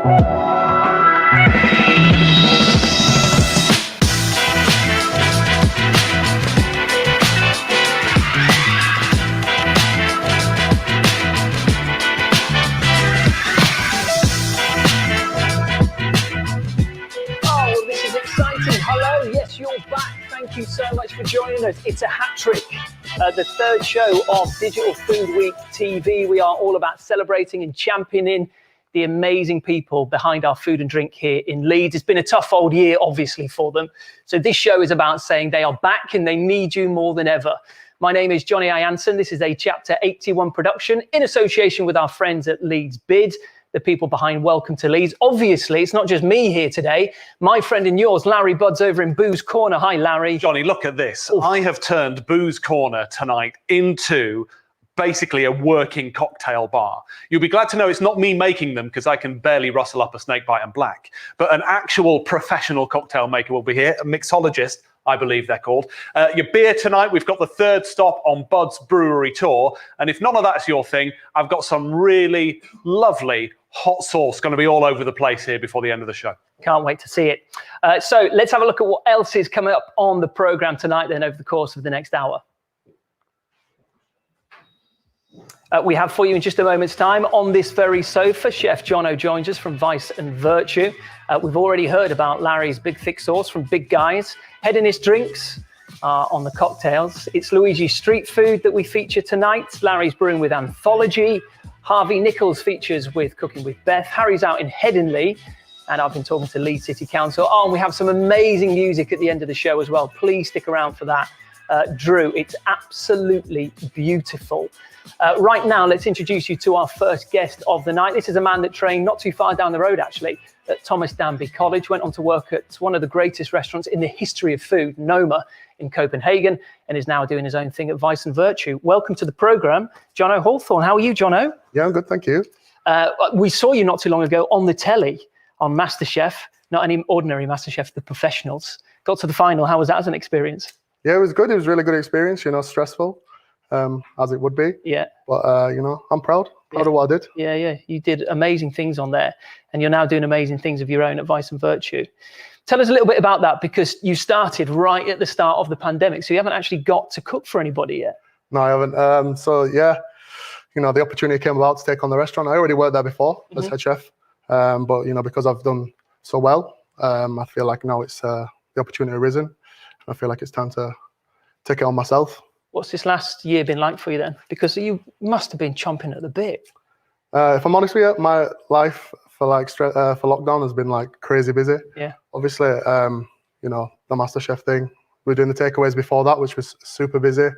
Thank you so much for joining us. It's a hat trick, the third show of Digital Food Week TV. We are all about celebrating and championing the amazing people behind our food and drink here in Leeds. It's been a tough old year, obviously, for them. So this show is about saying they are back and they need you more than ever. My name is Johnny Ianson. This is a Chapter 81 production in association with our friends at LeedsBID, the people behind Welcome to Leeds. Obviously, it's not just me here today. My friend and yours, Larry Budd's over in Booze Corner. Hi, Larry. Johnny, look at this. Oof. I have turned Booze Corner tonight into basically a working cocktail bar. You'll be glad to know it's not me making them because I can barely rustle up a snakebite and black, but an actual professional cocktail maker will be here, a mixologist, I believe they're called. Your beer tonight, we've got the third stop on Bud's Brewery Tour. And if none of that's your thing, I've got some really lovely hot sauce going to be all over the place here before the end of the show. Can't wait to see it. So let's have a look at what else is coming up on the programme tonight then over the course of the next hour. We have for you in just a moment's time on this very sofa, Chef Jono joins us from Vice and Virtue. We've already heard about Larry's Big Thick Sauce from Big Guys. Hedonist drinks on the cocktails. It's Luigi Street Food that we feature tonight. Larry's brewing with Anthology. Harvey Nics features with Cooking with Beth. Harry's out in Headingley. And I've been talking to Leeds City Council. Oh, and we have some amazing music at the end of the show as well. Please stick around for that. DREUW, it's absolutely beautiful. Right now, let's introduce you to our first guest of the night. This is a man that trained not too far down the road, actually, at Thomas Danby College, went on to work at one of the greatest restaurants in the history of food, Noma, in Copenhagen, and is now doing his own thing at Vice and Virtue. Welcome to the programme, Jono Hawthorne. How are you, Jono? Yeah, I'm good, thank you. We saw you not too long ago on the telly on MasterChef, not any ordinary MasterChef, the professionals. Got to the final. How was that as an experience? Yeah, it was good. It was a really good experience, you know, stressful, as it would be. Yeah. But, you know, I'm proud of what I did. Yeah. You did amazing things on there, and you're now doing amazing things of your own at Vice and Virtue. Tell us a little bit about that, because you started right at the start of the pandemic, so you haven't actually got to cook for anybody yet. No, I haven't. So, yeah, you know, the opportunity came about to take on the restaurant. I already worked there before as head chef, but, you know, because I've done so well, I feel like now it's the opportunity arisen. I feel like it's time to take it on myself. What's this last year been like for you then? Because you must have been chomping at the bit. If I'm honest with you, my life for lockdown has been like crazy busy. Yeah. Obviously, you know, the MasterChef thing. We were doing the takeaways before that, which was super busy.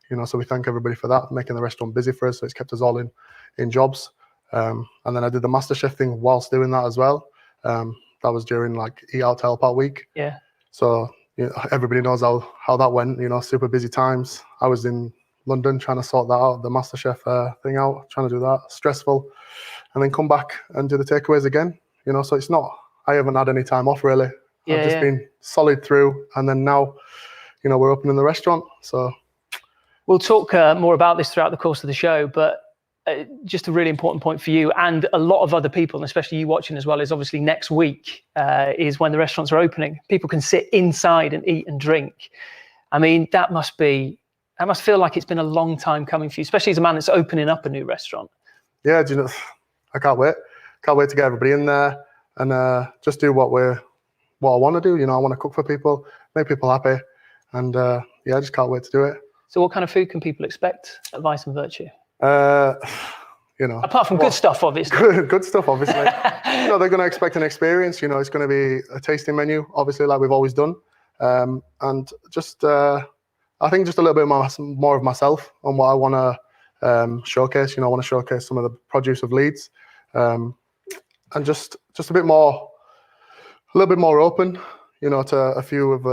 You know, so we thank everybody for that, making the restaurant busy for us. So it's kept us all in jobs. And then I did the MasterChef thing whilst doing that as well. That was during like Eat Out to Help Out week. Yeah. So you know, everybody knows how that went, you know, super busy times. I was in London trying to sort that out, the MasterChef thing out, trying to do that, stressful. And then come back and do the takeaways again, you know, so it's not, I haven't had any time off really. Yeah, I've just been solid through, and then now, you know, we're opening the restaurant, so. We'll talk more about this throughout the course of the show, but just a really important point for you and a lot of other people, and especially you watching as well, is obviously next week is when the restaurants are opening. People can sit inside and eat and drink. I mean, that must feel like it's been a long time coming for you, especially as a man that's opening up a new restaurant. Yeah, do you know, I can't wait. Can't wait to get everybody in there and just do what I want to do. You know, I want to cook for people, make people happy, and yeah, I just can't wait to do it. So what kind of food can people expect at Vice and Virtue? You know, apart from good stuff, obviously. Good stuff, obviously. You know, they're going to expect an experience. You know, it's going to be a tasting menu, obviously, like we've always done, and just I think just a little bit more of myself on what I want to showcase. You know, I want to showcase some of the produce of Leeds, and just a little bit more open. You know, to a few of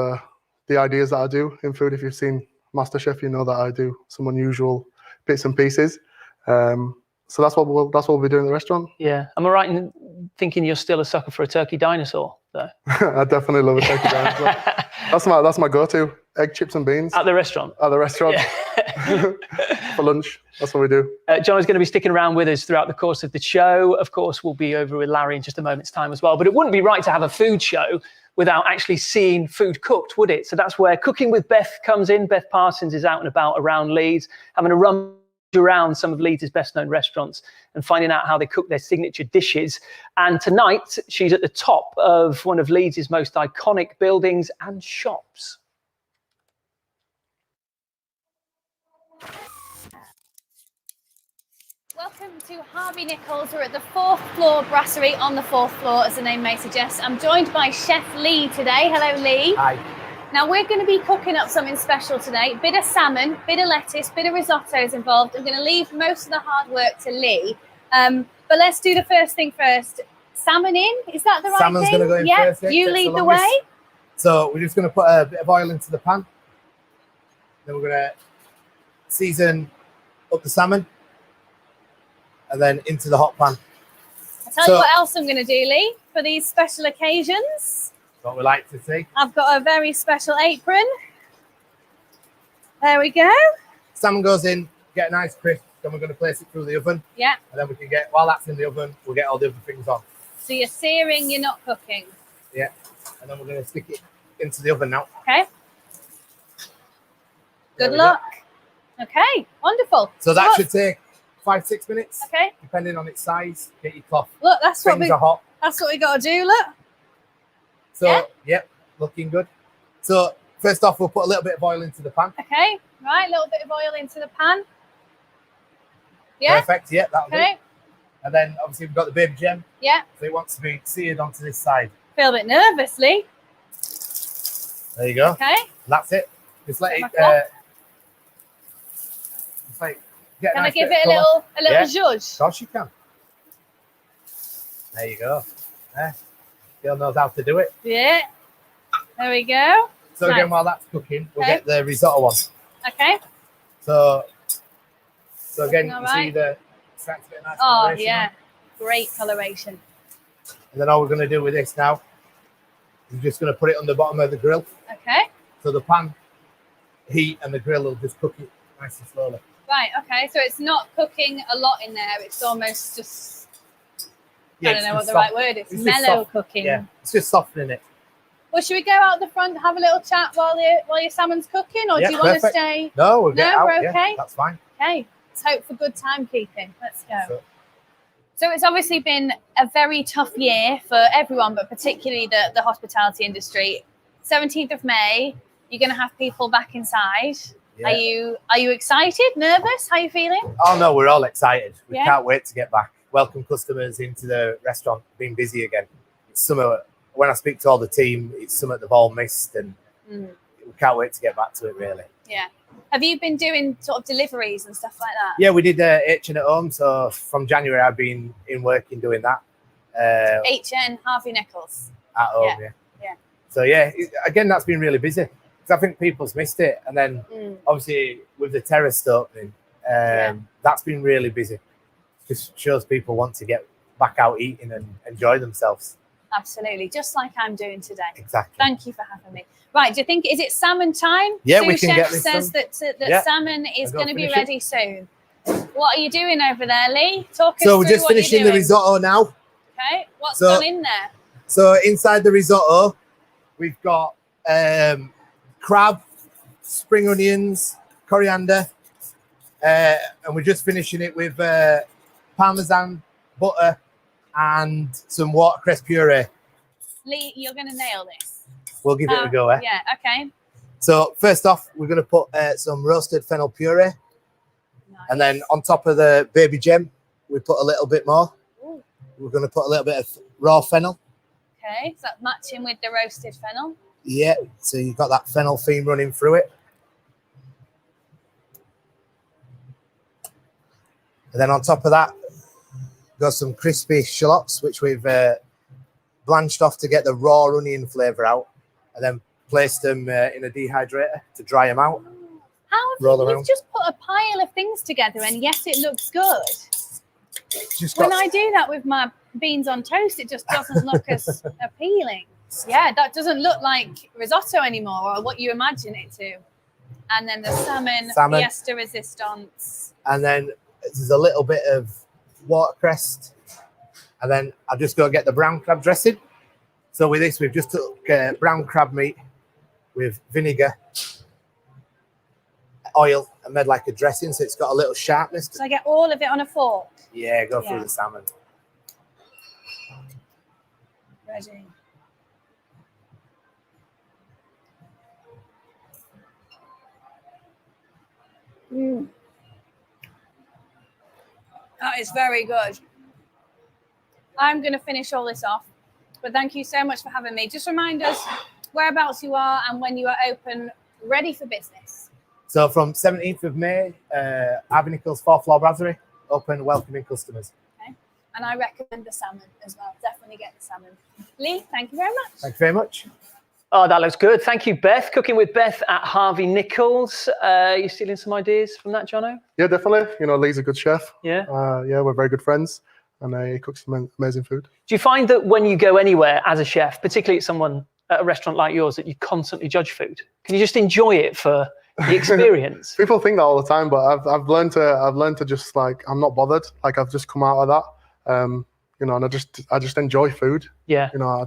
the ideas that I do in food. If you've seen MasterChef, you know that I do some unusual bits and pieces. So that's what we'll be doing in the restaurant. Yeah. Am I right in thinking you're still a sucker for a turkey dinosaur, though? I definitely love a turkey dinosaur. That's my go-to. Egg, chips and beans. At the restaurant? At the restaurant. for lunch. That's what we do. Jono's going to be sticking around with us throughout the course of the show. Of course, we'll be over with Larry in just a moment's time as well. But it wouldn't be right to have a food show without actually seeing food cooked, would it? So that's where Cooking with Beth comes in. Beth Parsons is out and about around Leeds, having a run around some of Leeds' best known restaurants and finding out how they cook their signature dishes. And tonight, she's at the top of one of Leeds' most iconic buildings and shops. Welcome to Harvey Nics. We're at the 4th floor brasserie on the 4th floor, as the name may suggest. I'm joined by Chef Lee today. Hello, Lee. Hi. Now, we're going to be cooking up something special today. Bit of salmon, bit of lettuce, bit of risottos involved. I'm going to leave most of the hard work to Lee. But let's do the first thing first. Salmon in? Is that the right Salmon's thing? going to go in first. Yeah, you lead the way. So we're just going to put a bit of oil into the pan. Then we're going to season up the salmon. And then into the hot pan. I'll tell you what else I'm going to do, Lee, for these special occasions. What we like to see. I've got a very special apron. There we go. Salmon goes in, get a nice crisp, then we're going to place it through the oven. Yeah. And then we can get, while that's in the oven, we'll get all the other things on. So you're searing, you're not cooking. Yeah. And then we're going to stick it into the oven now. Okay. Good luck. Okay, wonderful. So that should take 5-6 minutes. Okay. Depending on its size. Get your cloth. Look, that's what things are hot. That's what we got to do. Look. So yep, looking good. So first off, we'll put a little bit of oil into the pan. Okay. Right, a little bit of oil into the pan. Yeah. Perfect. Yeah, that'll do. And then obviously we've got the baby gem. Yeah. So it wants to be seared onto this side. Feel a bit nervous, Lee. There you go. Okay. That's it. Just let it. Just like get. Can nice I give bit it of a little colour. zhuzh? Of course you can. There you go. There. Jill knows how to do it. Yeah. There we go. So again, while that's cooking, we'll get the risotto one. Okay. So again, you right. see the starting to get a nice Oh coloration yeah, on. great coloration. And then all we're going to do with this now, we're just going to put it on the bottom of the grill. Okay. So the pan heat and the grill will just cook it nice and slowly. Right. Okay. So it's not cooking a lot in there. It's almost just. I don't know what the right word is. It's mellow cooking. Yeah, it's just softening it. Well, should we go out the front, have a little chat while your salmon's cooking, or do you want to stay? No, we'll get out. We're okay. Yeah, that's fine. Okay. Let's hope for good timekeeping. Let's go. So it's obviously been a very tough year for everyone, but particularly the hospitality industry. 17th of May, you're going to have people back inside. Yeah. Are you excited? Nervous? How are you feeling? Oh no, we're all excited. We can't wait to get back. Welcome customers into the restaurant, being busy again. It's summer. When I speak to all the team, it's something they've all missed, and we can't wait to get back to it, really. Yeah. Have you been doing sort of deliveries and stuff like that? Yeah, we did HN at home. So from January, I've been in working doing that. HN, Harvey Nics. At home, yeah. So yeah, again, that's been really busy. Because I think people's missed it. And then obviously with the terrace opening, that's been really busy. Just shows people want to get back out eating and enjoy themselves. Absolutely, just like I'm doing today. Exactly. Thank you for having me. Right, do you think, is it salmon time? Yeah, Sous we can Chef get this says that salmon is going to be ready soon. What are you doing over there, Lee? Talk us through. So we're just finishing the risotto now. Okay, what's gone in there? So inside the risotto, we've got crab, spring onions, coriander, and we're just finishing it with parmesan, butter, and some watercress puree. Lee, you're going to nail this. We'll give it a go, eh? Yeah, okay. So first off, we're going to put some roasted fennel puree. Nice. And then on top of the baby gem, we put a little bit more. Ooh. We're going to put a little bit of raw fennel. Okay, so that's matching with the roasted fennel. Yeah, so you've got that fennel theme running through it. And then on top of that, got some crispy shallots, which we've blanched off to get the raw onion flavour out, and then placed them in a dehydrator to dry them out. How have you've just put a pile of things together, and yes, it looks good. When I do that with my beans on toast, it just doesn't look as appealing. Yeah, that doesn't look like risotto anymore, or what you imagine it to. And then the salmon. Fiesta Resistance. And then there's a little bit of watercress. And then I've just got to get the brown crab dressing. So with this, we've just took brown crab meat with vinegar, oil, and made like a dressing, so it's got a little sharpness. So I get all of it on a fork? Yeah, go through the salmon. Ready. That is very good. I'm going to finish all this off, but thank you so much for having me. Just remind us whereabouts you are and when you are open, ready for business. So from 17th of May, Harvey Nics 4th floor brasserie, open, welcoming customers. Okay. And I recommend the salmon as well. Definitely get the salmon. Lee, thank you very much. Thank you very much. Oh, that looks good. Thank you, Beth. Cooking with Beth at Harvey Nics. You stealing some ideas from that, Jono? Yeah, definitely. You know, Lee's a good chef. Yeah. Yeah, we're very good friends, and he cooks some amazing food. Do you find that when you go anywhere as a chef, particularly at a restaurant like yours, that you constantly judge food? Can you just enjoy it for the experience? People think that all the time, but I've learned to just like, I'm not bothered. Like, I've just come out of that. You know, and I just enjoy food. Yeah. You know, I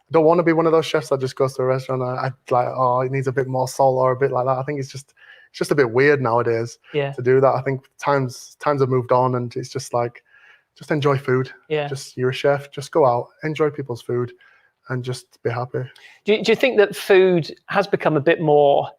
don't want to be one of those chefs that just goes to a restaurant and I like, oh, it needs a bit more salt or a bit like that. I think it's just a bit weird nowadays to do that. I think times have moved on, and it's just like, just enjoy food. Yeah. You're a chef, just go out, enjoy people's food, and just be happy. Do you think that food has become a bit more,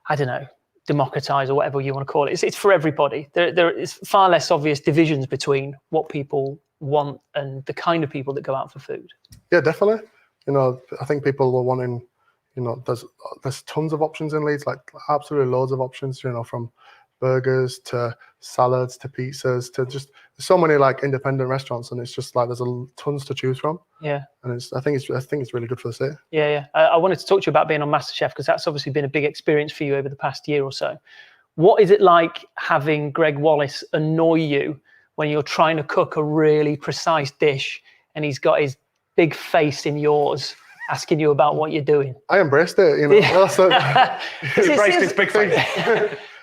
I don't know, democratized or whatever you want to call it? It's for everybody. There is far less obvious divisions between what people want and the kind of people that go out for food. Yeah, definitely. You know, I think people were wanting, you know, there's tons of options in Leeds, like absolutely loads of options, you know, from burgers to salads to pizzas to just so many like independent restaurants, and it's just like there's tons to choose from. Yeah. And I think it's really good for the city. Yeah. I wanted to talk to you about being on MasterChef, because that's obviously been a big experience for you over the past year or so. What is it like having Greg Wallace annoy you when you're trying to cook a really precise dish and he's got his big face in yours asking you about what you're doing? I embraced it, you know. He embraced his big face.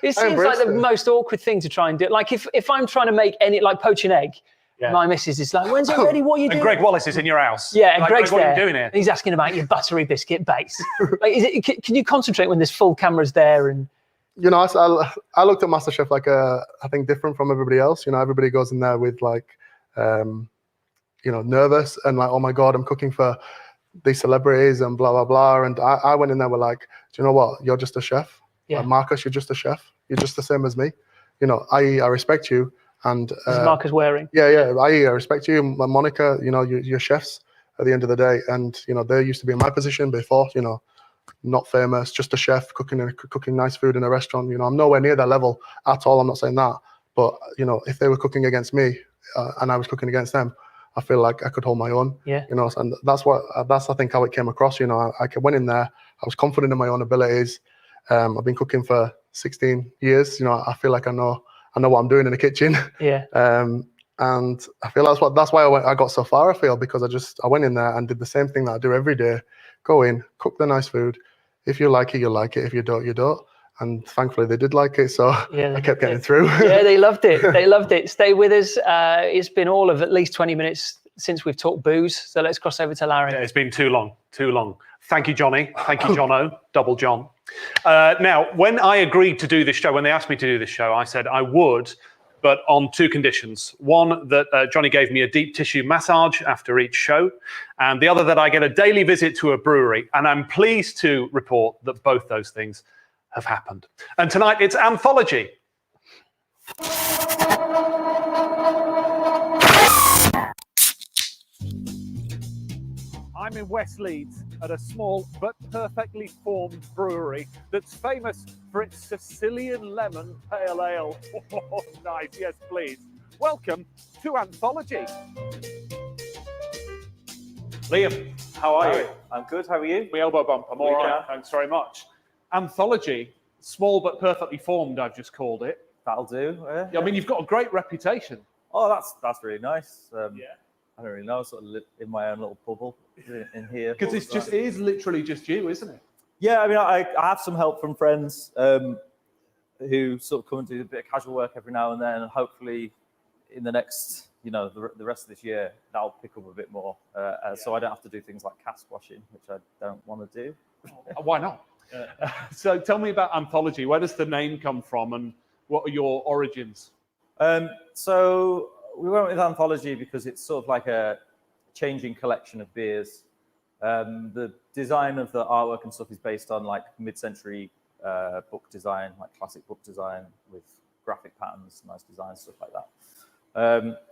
It seems like the most awkward thing to try and do. Like if I'm trying to make like poach an egg, my missus is like, when's it ready? What are you doing? And Greg Wallace is in your house. Yeah, and like, Greg's what there. are you doing here? And he's asking about your buttery biscuit base. Like, can you concentrate when there's full cameras there? And you know, I looked at MasterChef like I think different from everybody else. You know, everybody goes in there with like, you know, nervous and like, oh my God, I'm cooking for these celebrities and blah, blah, blah. And I went in there with like, do you know what? You're just a chef. Yeah. Like, Marcus, you're just a chef. You're just the same as me. You know, I respect you. And this is Marcus Waring. Yeah. I respect you. Monica, you know, you're chefs at the end of the day. And, you know, they used to be in my position before, you know, not famous, just a chef cooking nice food in a restaurant. You know, I'm nowhere near that level at all. I'm not saying that. But, you know, if they were cooking against me and I was cooking against them, I feel like I could hold my own. Yeah. You know, and that's I think how it came across. You know, I went in there, I was confident in my own abilities. I've been cooking for 16 years. You know, I feel like I know what I'm doing in the kitchen. Yeah. And I feel that's why I got so far. I feel because I went in there and did the same thing that I do every day. Go in, cook the nice food. If you like it, you like it. If you don't, you don't. And thankfully they did like it, so I kept getting through. Yeah, they loved it. They loved it. Stay with us. It's been all of at least 20 minutes since we've talked booze, so let's cross over to Larry. Yeah, it's been too long. Thank you, Johnny. Thank you, Jono. Double John. Now, when I agreed to do this show, when they asked me to do this show, I said I would, but on two conditions. One, that Johnny gave me a deep tissue massage after each show, and the other, that I get a daily visit to a brewery. And I'm pleased to report that both those things have happened. And tonight it's Anthology. I'm in West Leeds at a small but perfectly formed brewery that's famous for its Sicilian lemon pale ale. Oh, nice, yes please. Welcome to Anthology. Liam, how are you? I'm good, how are you? We elbow bump, I'm all right, thanks very much. Anthology, small but perfectly formed, I've just called it. That'll do. Yeah. I mean, you've got a great reputation. Oh, that's really nice. I don't really know, sort of live in my own little bubble in here. Because it is literally just you, isn't it? Yeah, I mean, I have some help from friends who sort of come and do a bit of casual work every now and then, and hopefully in the next, the rest of this year, that'll pick up a bit more. So I don't have to do things like cask washing, which I don't want to do. Why not? So tell me about Anthology. Where does the name come from, and what are your origins? So we went with Anthology because it's sort of like a changing collection of beers. The design of the artwork and stuff is based on like mid-century book design, like classic book design with graphic patterns, nice design, stuff like that.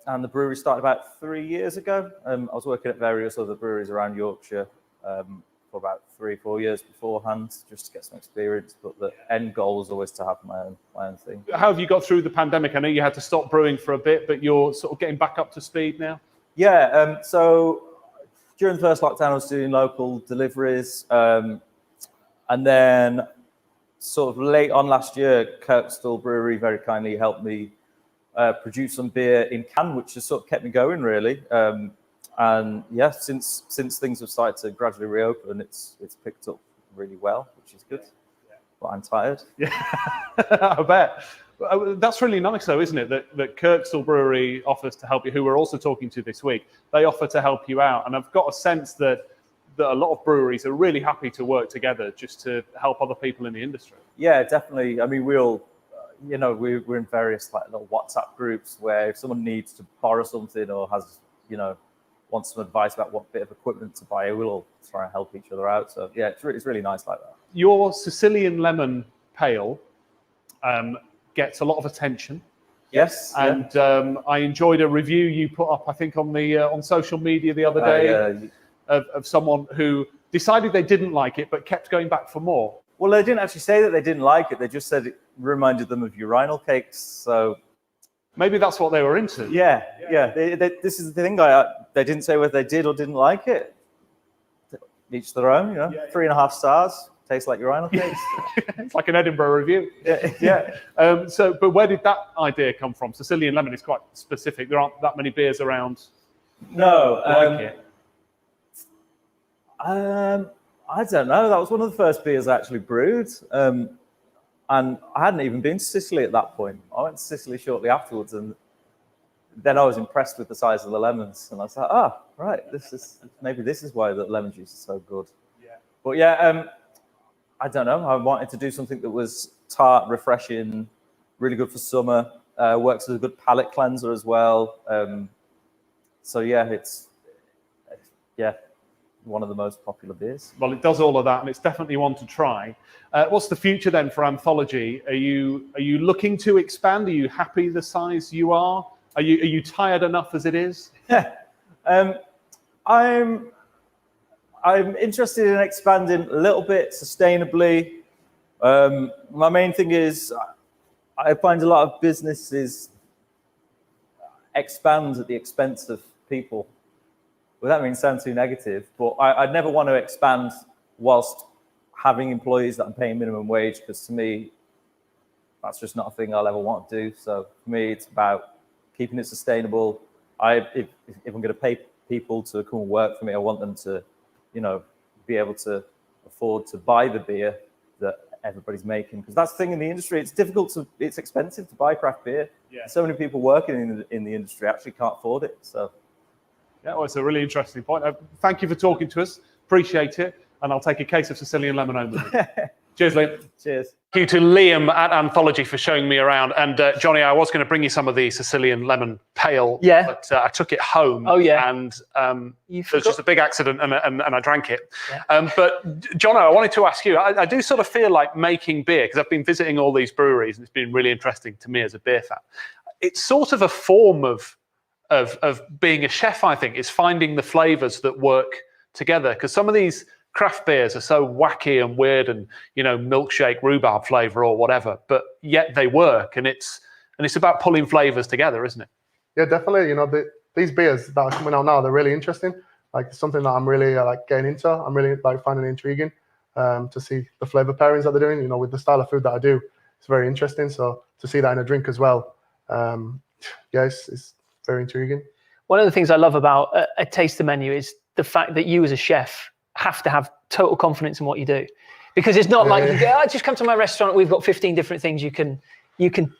And the brewery started about 3 years ago. I was working at various other breweries around Yorkshire for about 3 or 4 years beforehand, just to get some experience. But the end goal was always to have my own thing. How have you got through the pandemic? I know you had to stop brewing for a bit, but you're sort of getting back up to speed now. Yeah. So during the first lockdown, I was doing local deliveries, and then sort of late on last year, Crowther Brewery very kindly helped me produce some beer in can, which has sort of kept me going really. And yeah, since things have started to gradually reopen, it's picked up really well, which is good. But I'm tired. Yeah, I bet. That's really nice, though, isn't it? That Crowther Brewery offers to help you, who we're also talking to this week. They offer to help you out, and I've got a sense that a lot of breweries are really happy to work together just to help other people in the industry. Yeah, definitely. I mean, we're in various like little WhatsApp groups where if someone needs to borrow something or has wants some advice about what bit of equipment to buy, we'll all try and help each other out. So yeah, it's really nice like that. Your Sicilian lemon pale gets a lot of attention. Yes, and I enjoyed a review you put up, I think, on social media the other day of someone who decided they didn't like it but kept going back for more. Well, they didn't actually say that they didn't like it. They just said it reminded them of urinal cakes. So maybe that's what they were into. Yeah. This is the thing. They didn't say whether they did or didn't like it. Each their own, 3.5 stars. Tastes like urinal cakes. It's like an Edinburgh review. Yeah. But where did that idea come from? Sicilian lemon is quite specific. There aren't that many beers around. No. Like it. I don't know. That was one of the first beers I actually brewed. And I hadn't even been to Sicily at that point. I went to Sicily shortly afterwards, and then I was impressed with the size of the lemons. And I was like, right, maybe this is why the lemon juice is so good. Yeah. But yeah, I don't know. I wanted to do something that was tart, refreshing, really good for summer. Works as a good palate cleanser as well. So yeah, it's one of the most popular beers. Well, it does all of that, and it's definitely one to try. What's the future then for Anthology? Are you looking to expand? Are you happy the size you are? Are you tired enough as it is? I'm interested in expanding a little bit sustainably. My main thing is I find a lot of businesses expand at the expense of people. Well, that means sound too negative, but I'd never want to expand whilst having employees that I'm paying minimum wage, because to me, that's just not a thing I'll ever want to do. So for me, it's about keeping it sustainable. If I'm going to pay people to come and work for me, I want them to, be able to afford to buy the beer that everybody's making. Because that's the thing in the industry. It's expensive to buy craft beer. Yeah. So many people working in the industry actually can't afford it. So. Yeah, well, it's a really interesting point. Thank you for talking to us. Appreciate it. And I'll take a case of Sicilian lemon home with me. Cheers, Liam. Cheers. Thank you to Liam at Anthology for showing me around. And Johnny, I was going to bring you some of the Sicilian lemon pale, but I took it home. Oh, yeah. And there was just a big accident and I drank it. Yeah. But Jono, I wanted to ask you, I do sort of feel like making beer, because I've been visiting all these breweries and it's been really interesting to me as a beer fan. It's sort of a form of being a chef, I think, is finding the flavors that work together. Because some of these craft beers are so wacky and weird and, milkshake, rhubarb flavor or whatever, but yet they work. And it's about pulling flavors together, isn't it? Yeah, definitely. These beers that are coming out now, they're really interesting. Like, it's something that I'm really getting into. I'm really finding it intriguing to see the flavor pairings that they're doing, with the style of food that I do. It's very interesting. So to see that in a drink as well, it's very intriguing. One of the things I love about a taster menu is the fact that you as a chef have to have total confidence in what you do. Because it's not like you go, oh, just come to my restaurant. We've got 15 different things you can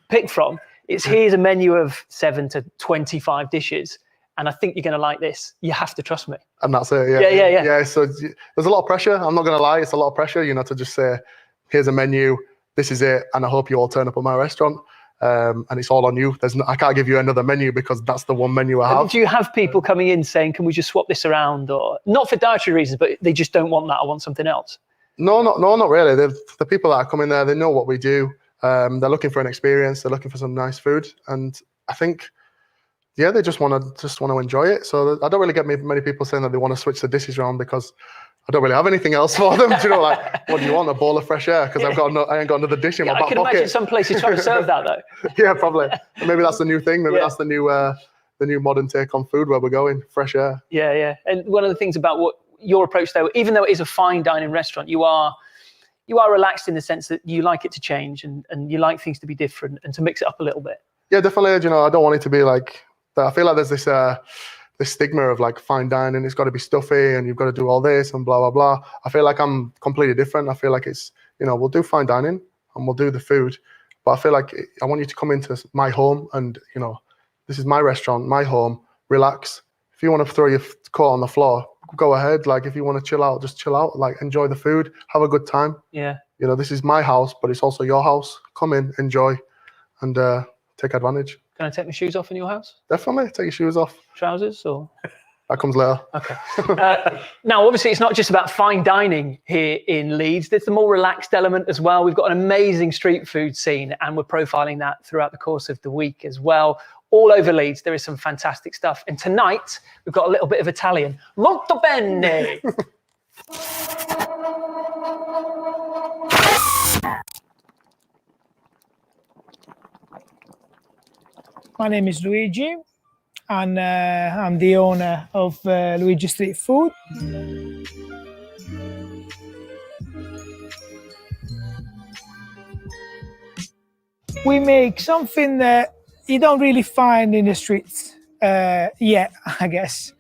pick from. It's here's a menu of 7 to 25 dishes. And I think you're going to like this. You have to trust me. And that's it. Yeah. So there's a lot of pressure. I'm not going to lie. It's a lot of pressure, you know, to just say, here's a menu. This is it. And I hope you all turn up at my restaurant. And it's all on you. I can't give you another menu because that's the one menu I have. Do you have people coming in saying, can we just swap this around? Or not for dietary reasons, but they just don't want that. I want something else. No, not really. The people that are coming there, they know what we do. They're looking for an experience. They're looking for some nice food. And I think, yeah, they just want to enjoy it. So I don't really get many people saying that they want to switch the dishes around because I don't really have anything else for them. Do you know, like, what do you want? A bowl of fresh air? Because I ain't got another dish in my back pocket. I can imagine some places trying to serve that though. Yeah, probably. Maybe that's the new thing. Maybe that's the new modern take on food where we're going, fresh air. Yeah. And one of the things about what your approach though, even though it is a fine dining restaurant, you are relaxed in the sense that you like it to change and you like things to be different and to mix it up a little bit. Yeah, definitely. You know, I don't want it to be like, I feel like there's this stigma of like fine dining, it's got to be stuffy and you've got to do all this and blah, blah, blah. I feel like I'm completely different. I feel like it's, you know, we'll do fine dining and we'll do the food, but I feel like I want you to come into my home and, you know, this is my restaurant, my home, relax. If you want to throw your coat on the floor, go ahead. Like if you want to chill out, just chill out, like enjoy the food, have a good time. Yeah. You know, this is my house, but it's also your house. Come in, enjoy and take advantage. Can I take my shoes off in your house? Definitely, take your shoes off. Trousers or? That comes later. Okay. Now, obviously, it's not just about fine dining here in Leeds. There's the more relaxed element as well. We've got an amazing street food scene, and we're profiling that throughout the course of the week as well. All over Leeds, there is some fantastic stuff. And tonight, we've got a little bit of Italian. Molto bene! My name is Luigi, and I'm the owner of Luigi Street Food. We make something that you don't really find in the streets yet, I guess,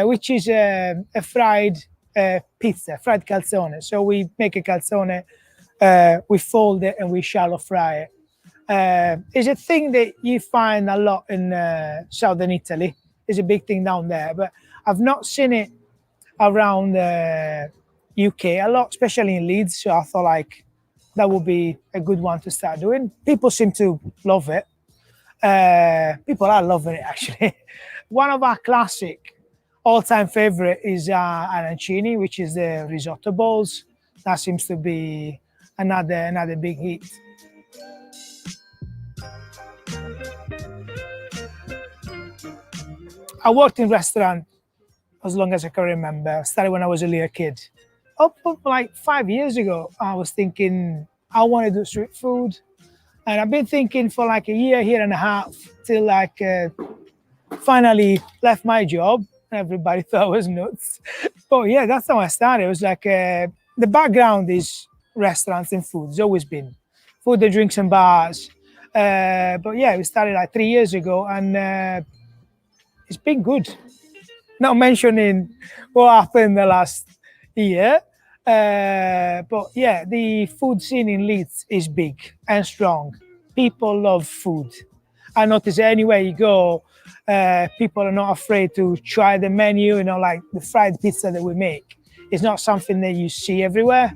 which is a fried pizza, fried calzone. So we make a calzone, we fold it and we shallow fry it. It's a thing that you find a lot in southern Italy. It's a big thing down there, but I've not seen it around UK a lot, especially in Leeds. So I thought like that would be a good one to start doing. People seem to love it. People are loving it actually. One of our classic all-time favorite is arancini, which is the risotto balls. That seems to be another big hit. I worked in restaurant as long as I can remember. I started when I was a little kid. Up like 5 years ago, I was thinking I want to do street food. And I've been thinking for like a year and a half till like finally left my job. Everybody thought I was nuts. But yeah, that's how I started. It was like the background is restaurants and food. It's always been food, and drinks and bars. But yeah, we started like 3 years ago and it's been good. Not mentioning what happened the last year. But yeah, the food scene in Leeds is big and strong. People love food. I notice anywhere you go, people are not afraid to try the menu, you know, like the fried pizza that we make. It's not something that you see everywhere.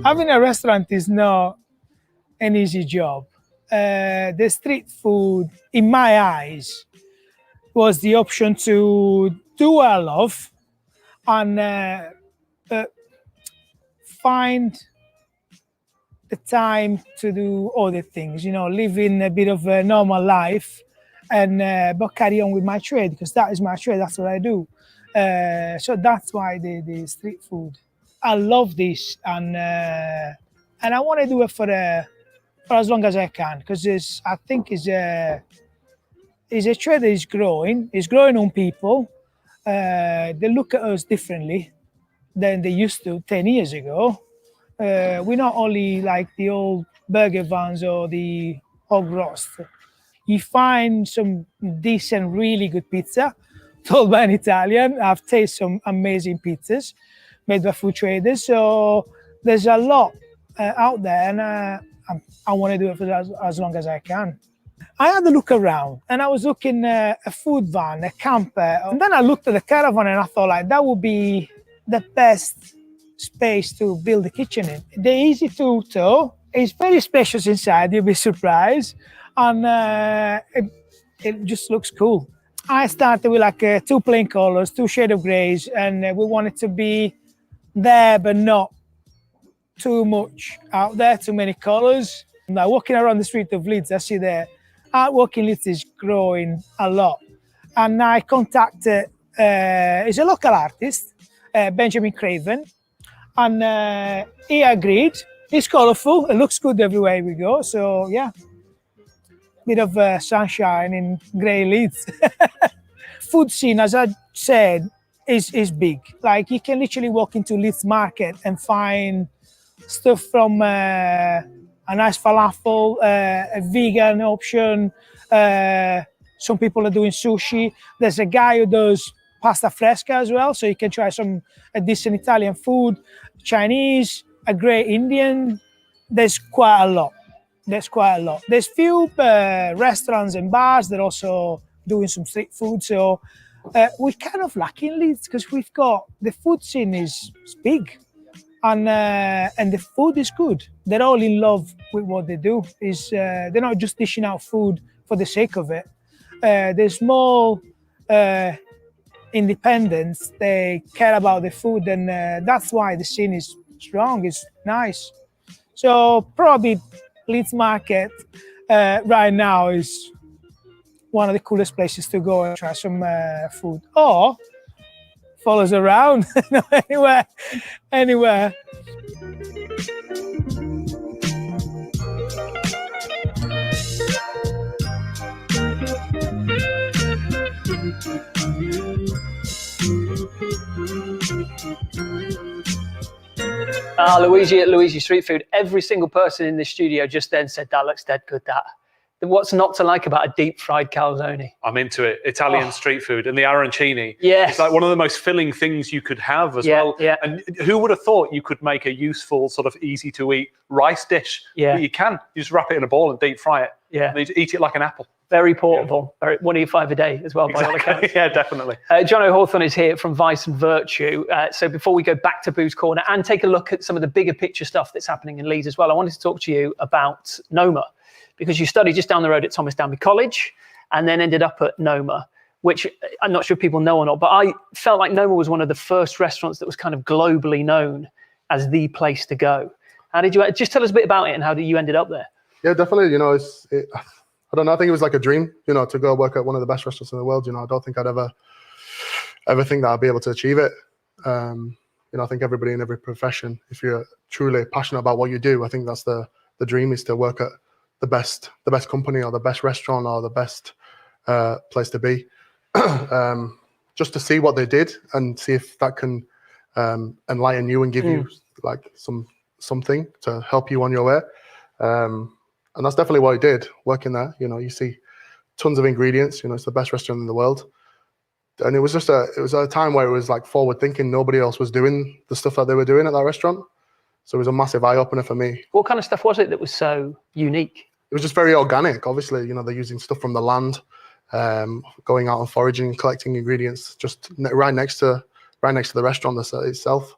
Having a restaurant is not an easy job. The street food, in my eyes, was the option to do what I love and find the time to do other things, you know, living a bit of a normal life and but carry on with my trade, because that is my trade, that's what I do. So that's why the street food. I love this and I want to do it for as long as I can, because I think it's a trade that is growing. It's growing on people. They look at us differently than they used to 10 years ago. We're not only like the old burger vans or the hog roast. You find some decent, really good pizza, told by an Italian. I've tasted some amazing pizzas. made by food traders. So there's a lot out there, and I want to do it for as long as I can. I had a look around, and I was looking at a food van, a camper, and then I looked at the caravan, and I thought like that would be the best space to build a kitchen in. They're easy to tow. It's very spacious inside. You'll be surprised, and it just looks cool. I started with like 2 plain colors, 2 shades of grays, and we wanted to be there, but not too much out there, too many colors. Now, walking around the street of Leeds, I see the artwork in Leeds is growing a lot. And I contacted, he's a local artist, Benjamin Craven, and he agreed. It's colorful, it looks good everywhere we go. So yeah, bit of sunshine in grey Leeds. Food scene, as I said, is big. Like you can literally walk into Leeds Market and find stuff from a nice falafel, a vegan option. Some people are doing sushi. There's a guy who does pasta fresca as well, so you can try a decent Italian food, Chinese, a great Indian. There's quite a lot. There's few restaurants and bars that are also doing some street food. So we're kind of lucky in Leeds because we've got the food scene is big, and the food is good. They're all in love with what they do. They're not just dishing out food for the sake of it. There's more independence. They care about the food, and that's why the scene is strong. It's nice. So probably Leeds Market right now is one of the coolest places to go and try some food, or follow us around. anywhere. Luigi at Luigi Street Food. Every single person in this studio just then said, that looks dead good, that. What's not to like about a deep fried calzone? I'm into it. Italian street food and the arancini. Yes. It's like one of the most filling things you could have as well. Yeah. And who would have thought you could make a useful, sort of easy to eat rice dish? Yeah. But you can. You just wrap it in a bowl and deep fry it. Yeah. And you eat it like an apple. Very portable. Yeah. 1 of 5 a day as well, by all accounts. Yeah, definitely. Jono Hawthorne is here from Vice and Virtue. So before we go back to Booze Corner and take a look at some of the bigger picture stuff that's happening in Leeds as well, I wanted to talk to you about Noma, because you studied just down the road at Thomas Danby College and then ended up at Noma, which I'm not sure if people know or not, but I felt like Noma was one of the first restaurants that was kind of globally known as the place to go. How did you, just tell us a bit about it and how you ended up there? Yeah, definitely. You know, I don't know, I think it was like a dream, you know, to go work at one of the best restaurants in the world. You know, I don't think I'd ever think that I'd be able to achieve it. You know, I think everybody in every profession, if you're truly passionate about what you do, I think that's the dream, is to work at the best company or the best restaurant or the best place to be. Just to see what they did and see if that can enlighten you and give you like something to help you on your way. And that's definitely what I did, working there. You know, you see tons of ingredients, you know, it's the best restaurant in the world. And it was a time where it was like forward thinking. Nobody else was doing the stuff that they were doing at that restaurant. So it was a massive eye opener for me. What kind of stuff was it that was so unique? It was just very organic. Obviously, you know, they're using stuff from the land, going out and foraging, collecting ingredients just right next to the restaurant itself.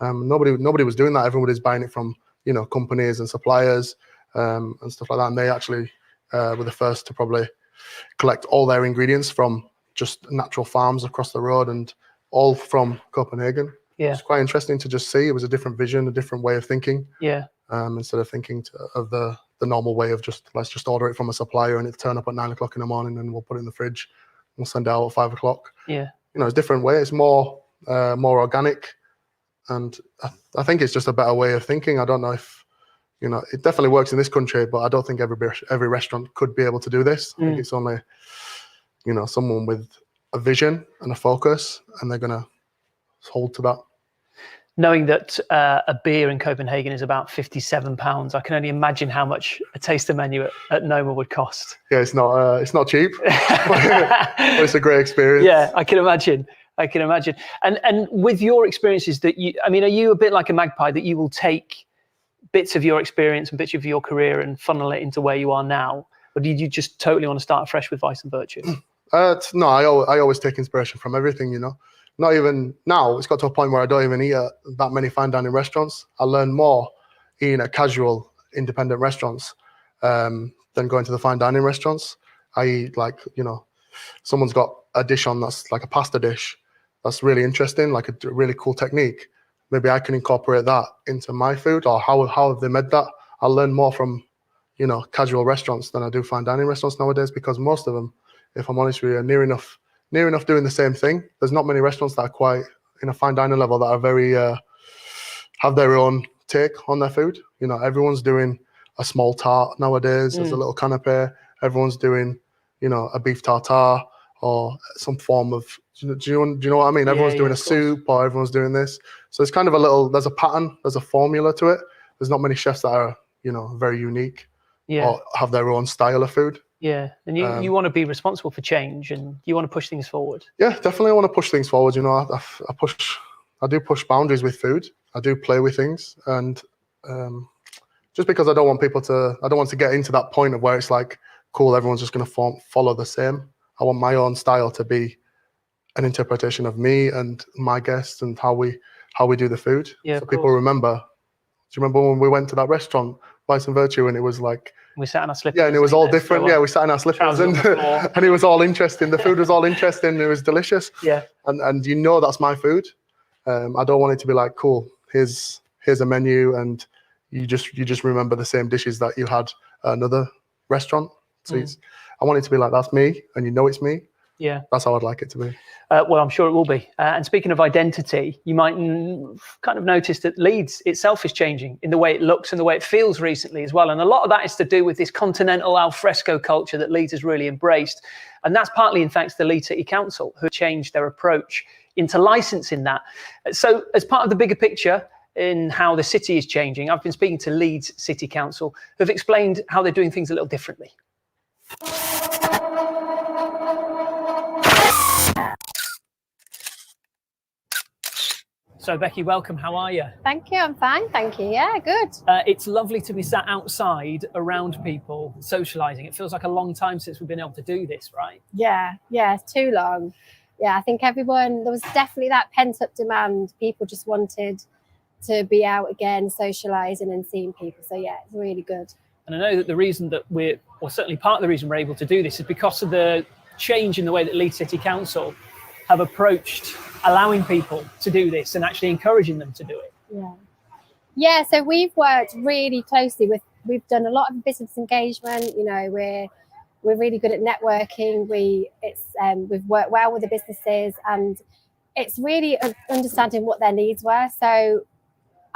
Nobody was doing that. Everyone was buying it from, you know, companies and suppliers. And stuff like that, and they actually were the first to probably collect all their ingredients from just natural farms across the road, and all from Copenhagen. Yeah, it's quite interesting to just see. It was a different vision, a different way of thinking. Yeah. Instead of thinking of the normal way of just let's just order it from a supplier and it turn up at 9 o'clock in the morning and we'll put it in the fridge. We'll send it out at 5 o'clock. Yeah. You know, it's a different way. It's more organic, and I think it's just a better way of thinking. I don't know if, you know, it definitely works in this country, but I don't think every restaurant could be able to do this. I think it's only, you know, someone with a vision and a focus, and they're going to hold to that. Knowing that a beer in Copenhagen is about £57, I can only imagine how much a taster menu at Noma would cost. Yeah, it's not cheap, but it's a great experience. Yeah, I can imagine. I can imagine. And with your experiences that I mean, are you a bit like a magpie that you will take bits of your experience and bits of your career and funnel it into where you are now? Or did you just totally want to start fresh with Vice and Virtue? No, I always take inspiration from everything, you know. Not even now, it's got to a point where I don't even eat at that many fine dining restaurants. I learn more eating at casual, independent restaurants than going to the fine dining restaurants. I eat like, you know, someone's got a dish on that's like a pasta dish. That's really interesting, like a really cool technique. Maybe I can incorporate that into my food, or how have they made that? I'll learn more from, you know, casual restaurants than I do fine dining restaurants nowadays, because most of them, if I'm honest with you, are near enough doing the same thing. There's not many restaurants that are quite in a fine dining level that are very have their own take on their food. You know, everyone's doing a small tart nowadays. There's a little canapé. Everyone's doing, you know, a beef tartare or some form of. Do you know what I mean? Everyone's doing a soup, or everyone's doing this. So it's kind of there's a pattern, there's a formula to it. There's not many chefs that are, you know, very unique or have their own style of food. Yeah, and you want to be responsible for change, and you want to push things forward. Yeah, definitely I want to push things forward. You know, I do push boundaries with food. I do play with things, and just because I don't want to get into that point of where it's like, cool, everyone's just going to follow the same. I want my own style to be an interpretation of me and my guests and how we do the food. Yeah, so people remember. Do you remember when we went to that restaurant, Vice and Virtue, and it was like, we sat in our slippers. Yeah, and it was all different. Yeah, we sat in our slippers, and it was all interesting. The food was all interesting. It was delicious. Yeah. And you know that's my food. I don't want it to be like, cool, here's a menu, and you just remember the same dishes that you had at another restaurant. So I want it to be like, that's me, and you know it's me. Yeah. That's how I'd like it to be. Well, I'm sure it will be. And speaking of identity, you might kind of notice that Leeds itself is changing in the way it looks and the way it feels recently as well. And a lot of that is to do with this continental al fresco culture that Leeds has really embraced. And that's partly in thanks to the Leeds City Council, who changed their approach into licensing that. So as part of the bigger picture in how the city is changing, I've been speaking to Leeds City Council, who have explained how they're doing things a little differently. So Becci, welcome. How are you? Thank you. I'm fine. Thank you. Yeah, good. It's lovely to be sat outside around people, socialising. It feels like a long time since we've been able to do this, right? Yeah, it's too long. Yeah, I think there was definitely that pent-up demand. People just wanted to be out again, socialising and seeing people. So yeah, it's really good. And I know that the reason that certainly part of the reason we're able to do this is because of the change in the way that Leeds City Council have approached allowing people to do this and actually encouraging them to do it. Yeah, so we've worked really closely we've done a lot of business engagement. You know, we're really good at networking. We've worked well with the businesses, and it's really understanding what their needs were. So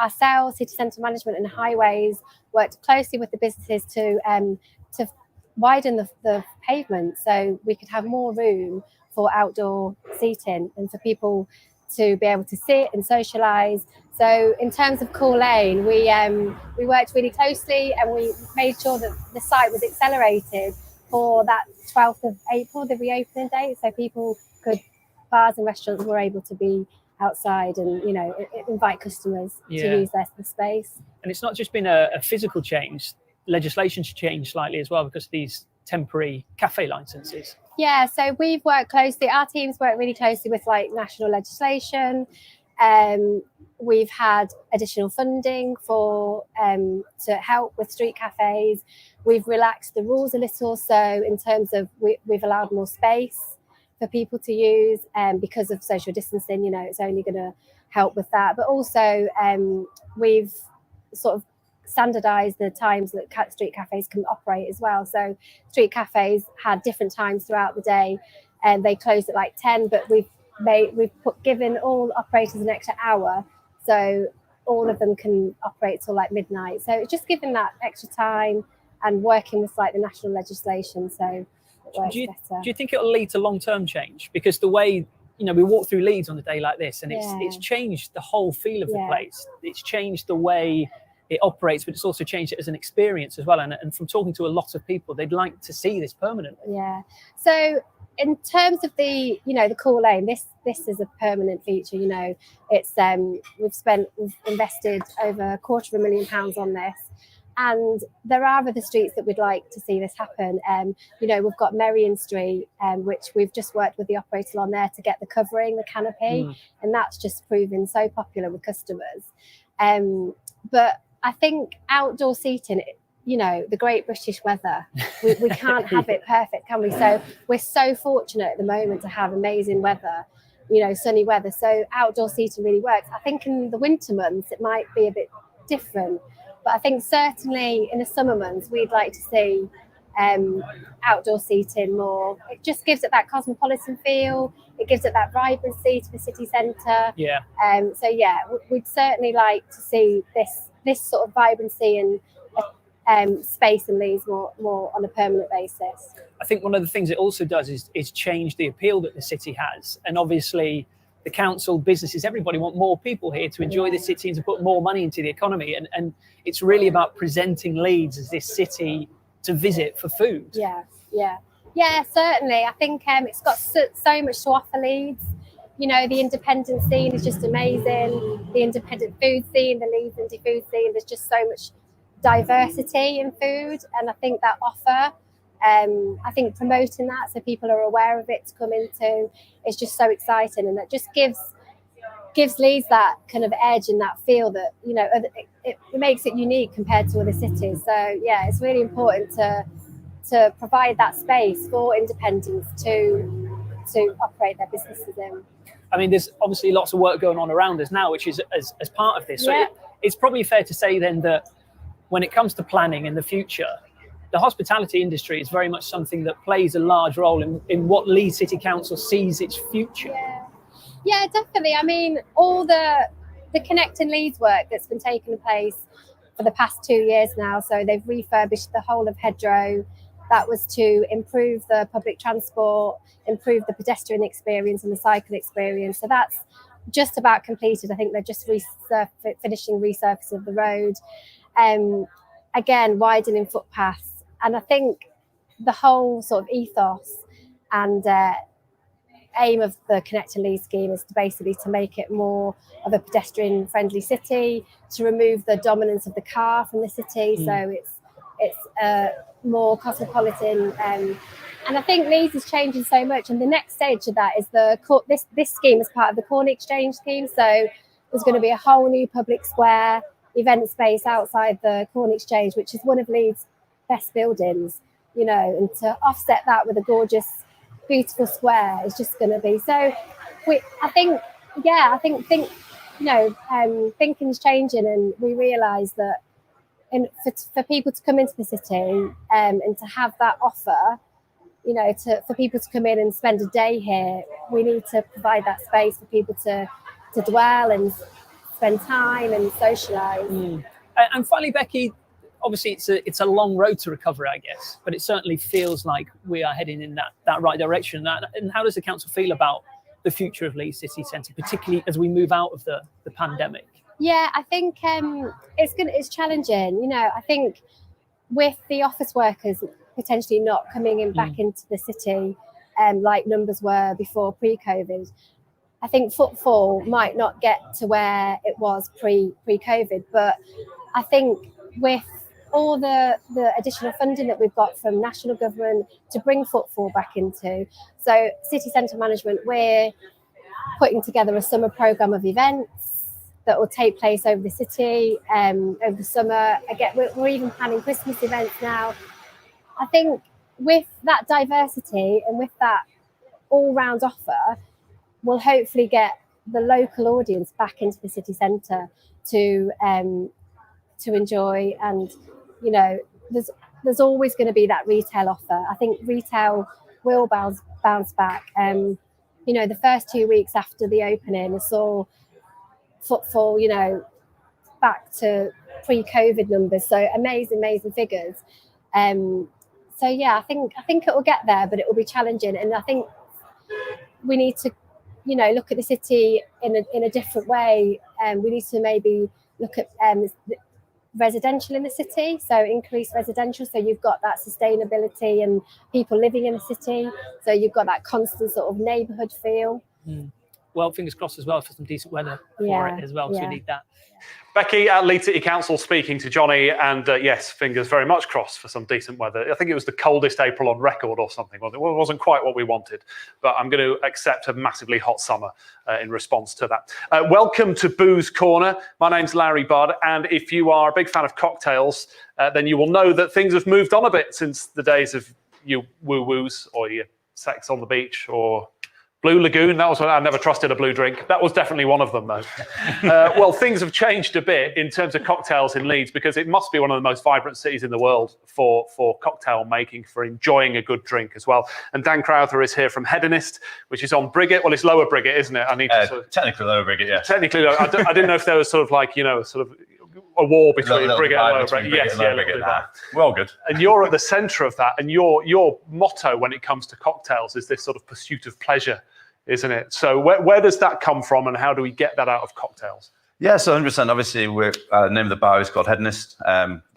ourselves, city centre management and highways, worked closely with the businesses to widen the pavement so we could have more room for outdoor seating and for people to be able to sit and socialise. So in terms of Cool Lane, we worked really closely, and we made sure that the site was accelerated for that 12th of April, the reopening date, so bars and restaurants were able to be outside and, you know, invite customers to use the space. And it's not just been a physical change, legislation's changed slightly as well because of these temporary cafe licenses. Yeah, so we've worked closely, our teams work really closely with like national legislation. We've had additional funding to help with street cafes. We've relaxed the rules a little, so in terms of we've allowed more space for people to use, because of social distancing, you know, it's only going to help with that. But also we've sort of standardised the times that street cafes can operate as well. So street cafes had different times throughout the day, and they closed at like 10, but we've given all operators an extra hour, so all of them can operate till like midnight. So it's just giving that extra time and working with like the national legislation, so it works better. Do you think it'll lead to long-term change? Because the way, you know, we walk through Leeds on a day like this, and it's changed the whole feel of the place. It's changed the way it operates, but it's also changed it as an experience as well. And from talking to a lot of people, they'd like to see this permanently. Yeah. So in terms of the, the cool lane, this is a permanent feature. It's we've invested over £250,000 on this, and there are other streets that we'd like to see this happen. We've got Merrion Street, which we've just worked with the operator on there to get the covering, the canopy, and that's just proven so popular with customers. But I think outdoor seating, the great British weather, we can't have it perfect, can we? So we're so fortunate at the moment to have amazing weather, sunny weather. So outdoor seating really works. I think in the winter months, it might be a bit different. But I think certainly in the summer months, we'd like to see outdoor seating more. It just gives it that cosmopolitan feel. It gives it that vibrancy to the city centre. Yeah. So yeah, we'd certainly like to see this sort of vibrancy and space in Leeds more on a permanent basis. I think one of the things it also does is change the appeal that the city has. And obviously the council, businesses, everybody want more people here to enjoy the city and to put more money into the economy. And it's really about presenting Leeds as this city to visit for food. Yeah, certainly. I think it's got so much to offer Leeds. The independent scene is just amazing. The independent food scene, the Leeds indie food scene, there's just so much diversity in food, and I think that offer, I think promoting that so people are aware of it to come into is just so exciting, and that just gives Leeds that kind of edge and that feel that it makes it unique compared to other cities. So yeah, it's really important to provide that space for independents to operate their businesses in. I mean, there's obviously lots of work going on around us now, which is as part of this. So it's probably fair to say then that when it comes to planning in the future, the hospitality industry is very much something that plays a large role in what Leeds City Council sees its future. Yeah, definitely. I mean, all the Connecting Leeds work that's been taking place for the past 2 years now. So they've refurbished the whole of DREUW. That was to improve the public transport, improve the pedestrian experience and the cycle experience. So that's just about completed. I think they're just finishing resurfacing of the road. Again, widening footpaths. And I think the whole sort of ethos and aim of the Connecting Leeds scheme is to make it more of a pedestrian friendly city, to remove the dominance of the car from the city. So it's more cosmopolitan, and I think Leeds is changing so much, and the next stage of that is this scheme is part of the Corn Exchange scheme. So there's going to be a whole new public square event space outside the Corn Exchange, which is one of Leeds' best buildings, and to offset that with a gorgeous, beautiful square is just going to be so. Thinking's changing, and we realise that for people to come into the city and to have that offer, for people to come in and spend a day here, we need to provide that space for people to dwell and spend time and socialise. And finally, Becci, obviously it's a long road to recovery, I guess, but it certainly feels like we are heading in that right direction. And how does the council feel about the future of Leeds City Centre, particularly as we move out of the pandemic? Yeah, I think it's challenging. I think with the office workers potentially not coming in back into the city like numbers were before pre-COVID, I think footfall might not get to where it was pre-COVID, but I think with all the additional funding that we've got from national government to bring footfall back into, so city centre management, we're putting together a summer programme of events that will take place over the city over the summer. Again, we're even planning Christmas events now. I think with that diversity and with that all-round offer, we'll hopefully get the local audience back into the city centre to enjoy. And there's always going to be that retail offer. I think retail will bounce back. The first 2 weeks after the opening, I saw footfall, back to pre-COVID numbers. So amazing figures. So yeah, I think it will get there, but it will be challenging. And I think we need to, look at the city in a different way. We need to maybe look at residential in the city, so increased residential. So you've got that sustainability and people living in the city. So you've got that constant sort of neighbourhood feel. Well, fingers crossed as well for some decent weather for it as well. So we need that. Becci at Leeds City Council speaking to Johnny, and yes, fingers very much crossed for some decent weather. I think it was the coldest April on record or something. Well, it wasn't quite what we wanted, but I'm going to accept a massively hot summer in response to that. Welcome to Booze Corner. My name's LeedsBID, and if you are a big fan of cocktails, then you will know that things have moved on a bit since the days of your woo-woos or your sex on the beach or Blue Lagoon. That was when I never trusted a blue drink. That was definitely one of them, though. Well, things have changed a bit in terms of cocktails in Leeds, because it must be one of the most vibrant cities in the world for cocktail making, for enjoying a good drink as well. And Dan Crowther is here from Hedonist, which is on Briggate. Well, it's Lower Briggate, isn't it? I need to technically Lower Briggate, yes. Technically, Lower. I didn't know if there was sort of like, you know, sort of a war between Briggate and Lower Briggate. Yes, yeah, Briggate. We're all good. And you're at the centre of that. And your motto when it comes to cocktails is this sort of pursuit of pleasure, isn't it? So where does that come from, and how do we get that out of cocktails? Yeah, so 100%. Obviously, we're name of the bar is called Hedonist.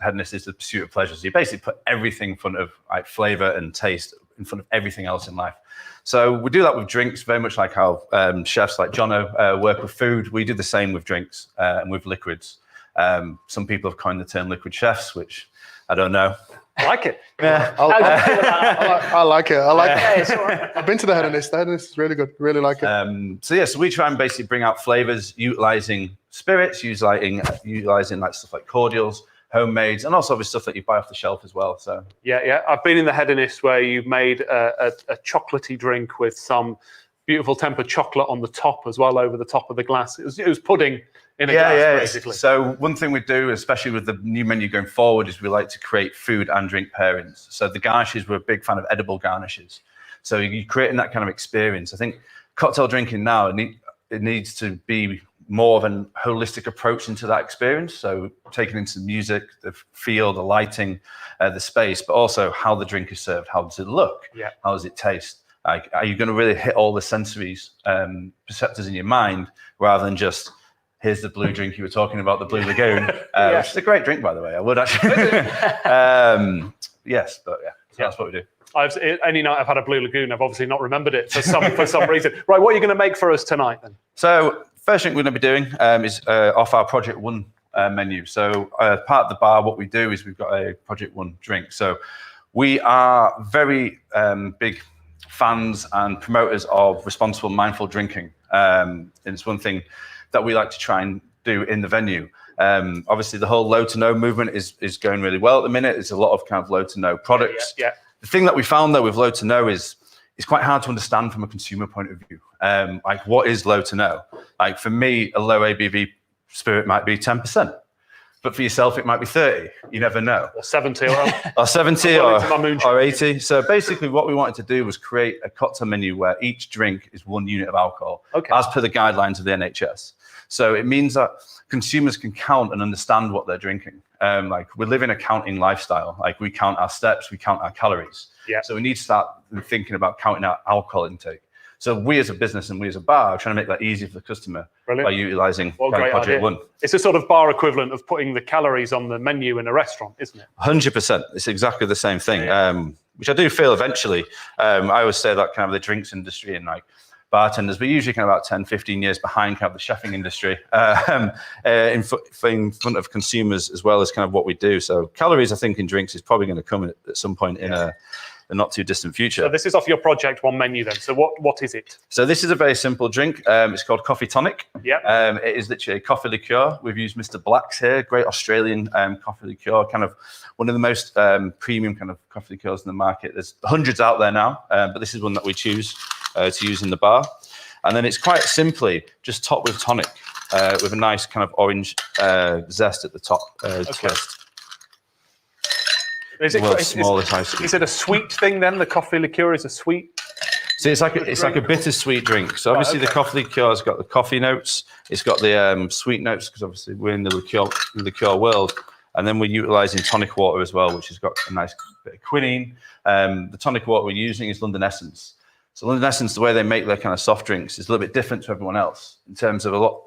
Hedonist is the pursuit of pleasure. So you basically put everything in front of like flavour and taste in front of everything else in life. So we do that with drinks, very much like how chefs like Jono work with food. We do the same with drinks and with liquids. Some people have coined the term liquid chefs, which I don't know. I like it. Yeah. I like it. I like it. Yeah, it's all right. I've been to the Hedonist. The Hedonist is really good. Really like it. So we try and basically bring out flavors, utilizing spirits, utilizing like stuff like cordials, homemades, and also obviously stuff that you buy off the shelf as well. So yeah. I've been in the Hedonist where you've made a chocolatey drink with some beautiful tempered chocolate on the top as well, over the top of the glass. It was pudding in a glass, basically. So one thing we do, especially with the new menu going forward, is we like to create food and drink pairings. So the garnishes, we're a big fan of edible garnishes. So you're creating that kind of experience. I think cocktail drinking now, it needs to be more of a holistic approach into that experience. So taking into the music, the feel, the lighting, the space, but also how the drink is served. How does it look? Yeah. How does it taste? Like, are you going to really hit all the sensories, perceptors in your mind, rather than just, here's the blue drink you were talking about, the Blue Lagoon, which is a great drink, by the way. I would actually. Yes, but yeah, so that's what we do. Any night I've had a Blue Lagoon, I've obviously not remembered it for some reason. Right, what are you going to make for us tonight then? So first thing we're going to be doing is off our Project One menu. So part of the bar, what we do is we've got a Project One drink. So we are very big fans and promoters of responsible, mindful drinking. And it's one thing that we like to try and do in the venue. Obviously, the whole low to no movement is going really well at the minute. There's a lot of kind of low to no products. Yeah. The thing that we found though with low to no is it's quite hard to understand from a consumer point of view. Like, what is low to no? Like, for me, a low ABV spirit might be 10%. But for yourself, it might be 30. You never know. Or 70. Or 70 or 80. So basically what we wanted to do was create a cocktail menu where each drink is 1 unit of alcohol, as per the guidelines of the NHS. So it means that consumers can count and understand what they're drinking. Like, we live in a counting lifestyle. Like, we count our steps, we count our calories. Yeah. So we need to start thinking about counting our alcohol intake. So we as a business and we as a bar are trying to make that easy for the customer by utilizing Project One. It's a sort of bar equivalent of putting the calories on the menu in a restaurant, isn't it? 100%. It's exactly the same thing, which I do feel eventually. I always say that kind of the drinks industry and like bartenders, we're usually kind of about 10, 15 years behind kind of the chefing industry in front of consumers as well as kind of what we do. So calories, I think, in drinks is probably going to come at some point in a not too distant future. So this is off your Project One menu then. So what is it? So this is a very simple drink. It's called Coffee Tonic. Yeah. It is literally a coffee liqueur. We've used Mr. Black's here, great Australian coffee liqueur, kind of one of the most premium kind of coffee liqueurs in the market. There's hundreds out there now, but this is one that we choose to use in the bar. And then it's quite simply just topped with tonic with a nice kind of orange zest at the top twist. Is it a sweet thing then? The coffee liqueur is a sweet? So it's like a bittersweet drink. So obviously the coffee liqueur's got the coffee notes. It's got the sweet notes because obviously we're in the liqueur world. And then we're utilizing tonic water as well, which has got a nice bit of quinine. The tonic water we're using is London Essence. So London Essence, the way they make their kind of soft drinks is a little bit different to everyone else in terms of a lot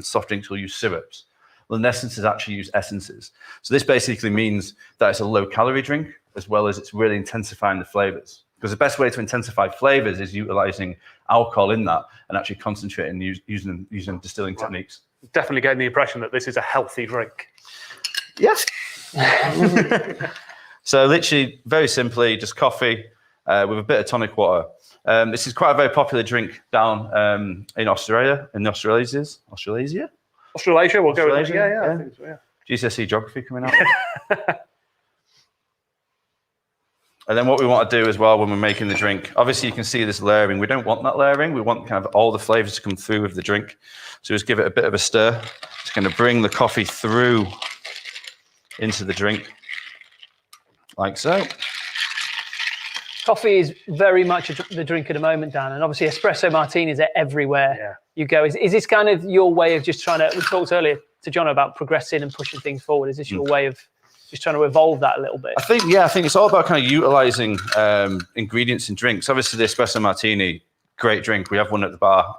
soft drinks will use syrups. Well, in essence, is actually use essences. So this basically means that it's a low-calorie drink, as well as it's really intensifying the flavors. Because the best way to intensify flavors is utilizing alcohol in that and actually concentrating using distilling techniques. Definitely getting the impression that this is a healthy drink. Yes. So literally, very simply, just coffee with a bit of tonic water. This is quite a very popular drink down in Australia, Australasia, we'll go with that. Yeah. I think so, yeah. GCSE geography coming out. And then what we want to do as well when we're making the drink, obviously you can see this layering. We don't want that layering. We want kind of all the flavors to come through with the drink. So just give it a bit of a stir. It's going to bring the coffee through into the drink, like so. Coffee is very much the drink at the moment, Dan, and obviously espresso martinis are everywhere you go. Is this kind of your way of just trying to, we talked earlier to Jono about progressing and pushing things forward. Is this your way of just trying to evolve that a little bit? I think it's all about kind of utilizing ingredients in drinks. Obviously the espresso martini, great drink. We have one at the bar.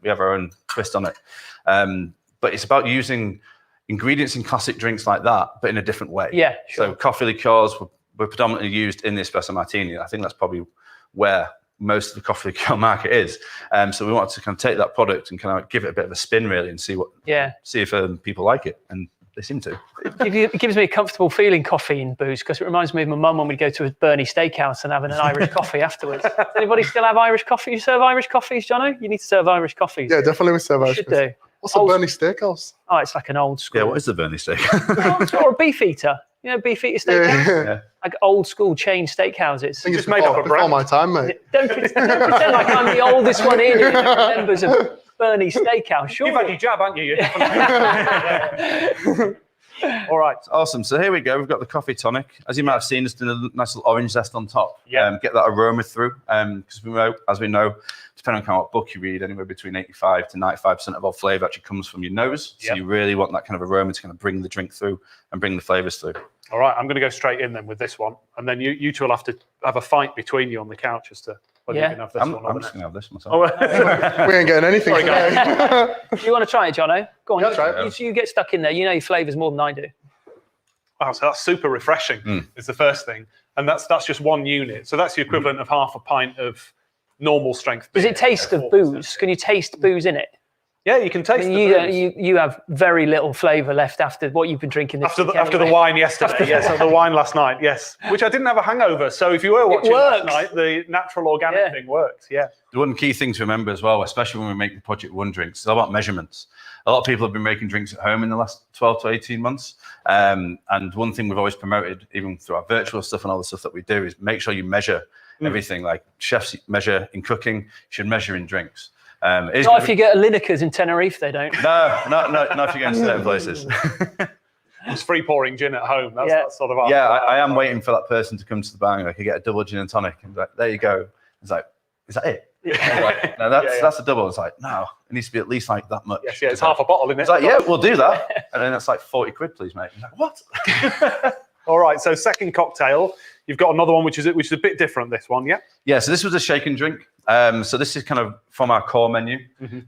We have our own twist on it. But it's about using ingredients in classic drinks like that, but in a different way. Yeah, sure. So coffee liqueurs were predominantly used in the espresso martini. I think that's probably where most of the coffee liqueur market is. So we wanted to kind of take that product and kind of give it a bit of a spin really and see if people like it. And they seem to. It gives me a comfortable feeling, coffee and booze, because it reminds me of my mum when we go to a Bernie Steakhouse and having an Irish coffee afterwards. Does anybody still have Irish coffee? You serve Irish coffees, Jono? You need to serve Irish coffees. Yeah, definitely we serve Irish. Should do. What's a Bernie Steakhouse? Oh, it's like an old school. Yeah, what is the Bernie Steakhouse? Or a beef eater. You know, beef eater steakhouse? Yeah. Like old school chain steakhouses. I think it's made up before my time, mate. Don't pretend like I'm the oldest one here who remembers of Bernie Steakhouse. Sure. You've had your jab, haven't you? All right, awesome. So here we go. We've got the coffee tonic. As you might have seen, it's done a nice little orange zest on top. Get that aroma through. Because as we know, depending on kind of what book you read, anywhere between 85 to 95% of all flavour actually comes from your nose. So you really want that kind of aroma to kind of bring the drink through and bring the flavours through. All right, I'm going to go straight in then with this one, and then you two will have to have a fight between you on the couch as to whether you can have this one. I'm just going to have this myself. We ain't getting anything today. Do you want to try it, Jono? Go on. Yeah, try it. You get stuck in there. You know your flavours more than I do. Oh, so that's super refreshing. Is the first thing, and that's just one unit. So that's the equivalent of half a pint of normal strength. Does it taste of booze? Can you taste booze in it? Yeah, you can taste. You have very little flavour left after what you've been drinking this week after the wine yesterday. Yes, after the wine last night. Yes, which I didn't have a hangover. So if you were watching last night, the natural organic thing worked. Yeah. The one key thing to remember as well, especially when we make the Project One drinks, it's all about measurements. A lot of people have been making drinks at home in the last 12 to 18 months. And one thing we've always promoted, even through our virtual stuff and all the stuff that we do, is make sure you measure everything. Like chefs measure in cooking, you should measure in drinks. Not if you get a Lineker's in Tenerife, they don't. No, not if you go into certain places. It's free pouring gin at home. That's sort of I am waiting for that person to come to the bar and I could get a double gin and tonic. And like, there you go. It's like, is that it? Like, no, that's a double. It's like, no, it needs to be at least like that much. Yeah, it's half a bottle, isn't it? It's like, yeah, we'll do that. And then that's like 40 quid, please, mate. He's like, what? All right, so second cocktail, you've got another one which is a bit different, this one, yeah? Yeah, so this was a shaken drink. So this is kind of from our core menu.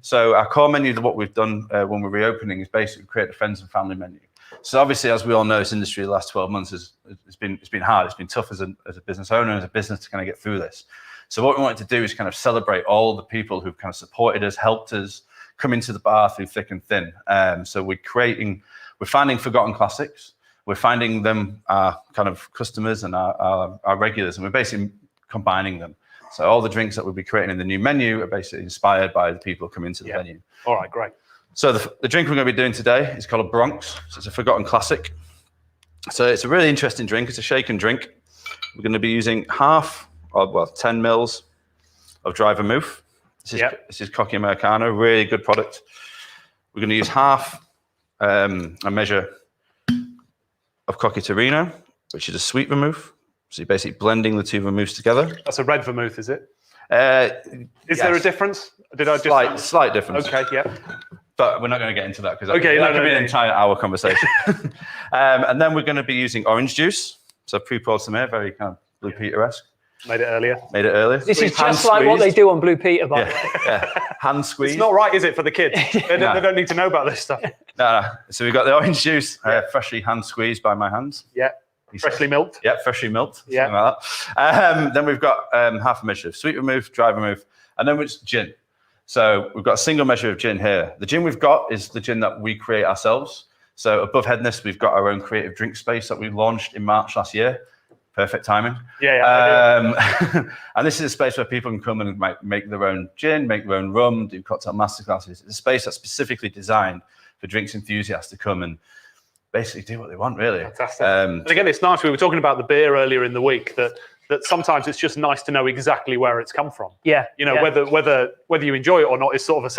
So our core menu, what we've done when we're reopening is basically create a friends and family menu. So obviously, as we all know, this industry the last 12 months it's been hard. It's been tough as a business owner, as a business to kind of get through this. So what we wanted to do is kind of celebrate all the people who've kind of supported us, helped us, come into the bar through thick and thin. So we're finding forgotten classics. We're finding them our kind of customers and our regulars, and we're basically combining them. So all the drinks that we'll be creating in the new menu are basically inspired by the people who come into the venue. All right, great. So the drink we're going to be doing today is called a Bronx. So it's a forgotten classic. So it's a really interesting drink. It's a shaken drink. We're going to be using 10 mils of dry vermouth. This is Cocky Americano, really good product. We're going to use half a measure of Cocky Torino, which is a sweet vermouth. So you're basically blending the two vermouths together. That's a red vermouth, is it? Is Yes. there a difference? Did I just slight difference? Okay, yeah. But we're not going to get into that because that could be an entire hour conversation. And then we're going to be using orange juice. So I've pre-poured some here, very kind of Blue Peter-esque. Made it earlier. Made it earlier. This is Hand just like what they squeezed. do on Blue Peter, by the way. Yeah. Hand squeeze. It's not right, is it, for the kids? They don't need to know about this stuff. No. So we've got the orange juice, freshly hand squeezed by my hands. Yeah. Freshly milked. Yeah, freshly milked. Yeah. Something like that. Then we've got half a measure of sweet vermouth, dry vermouth, and then it's gin. So we've got a single measure of gin here. The gin we've got is the gin that we create ourselves. So above Hedonist, we've got our own creative drink space that we launched in March last year. Perfect timing. Yeah. And this is a space where people can come and make their own gin, make their own rum, do cocktail masterclasses. It's a space that's specifically designed for drinks enthusiasts to come and basically do what they want, really. Fantastic. And again, it's nice. We were talking about the beer earlier in the week, that sometimes it's just nice to know exactly where it's come from. Yeah. You know, whether you enjoy it or not is sort of a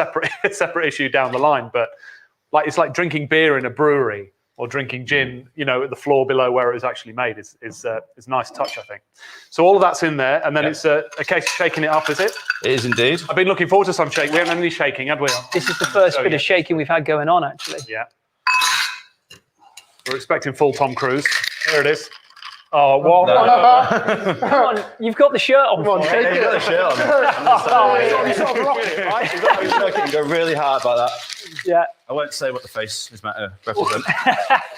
separate issue down the line. But like, it's like drinking beer in a brewery or drinking gin, you know, at the floor below where it was actually made is a nice touch, I think. So all of that's in there, and then it's a case of shaking it up, is it? It is indeed. I've been looking forward to some shake. We haven't had any shaking, had we? This is the first bit of shaking we've had going on, actually. Yeah. We're expecting full Tom Cruise. Here it is. Oh, what? No. Come on, you've got the shirt on. Come on, shake Yeah, you got the it. shirt on. Oh, it's on rocket, right? You can go really hard like that. Yeah. I won't say what the face is meant to represent.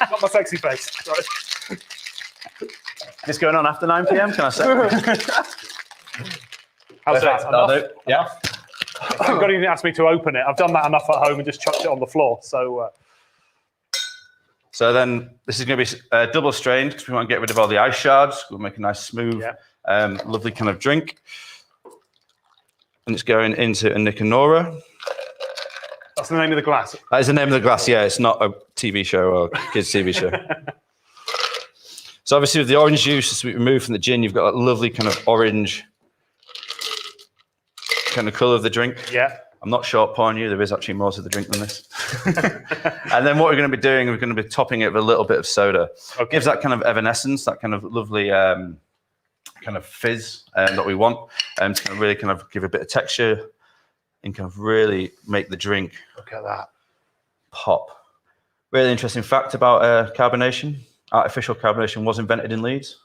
Not my sexy face. Sorry. It's going on after 9 p.m. Can I say? How's that? That'll do. Yeah. Thank God he didn't ask me to open it. I've done that enough at home and just chucked it on the floor. So then this is going to be double strained because we want to get rid of all the ice shards. We'll make a nice smooth, lovely kind of drink. And it's going into a Nicanora. That's the name of the glass. That is the name of the glass, yeah. It's not a TV show or kids' TV show. So obviously with the orange juice we remove from the gin, you've got that lovely kind of orange kind of colour of the drink. Yeah. I'm not short pouring you. There is actually more to the drink than this. And then what we're going to be doing, we're going to be topping it with a little bit of soda. Okay. Gives that kind of evanescence, that kind of lovely kind of fizz that we want, to kind of really kind of give a bit of texture and kind of really make the drink. Look at that. Pop. Really interesting fact about carbonation. Artificial carbonation was invented in Leeds.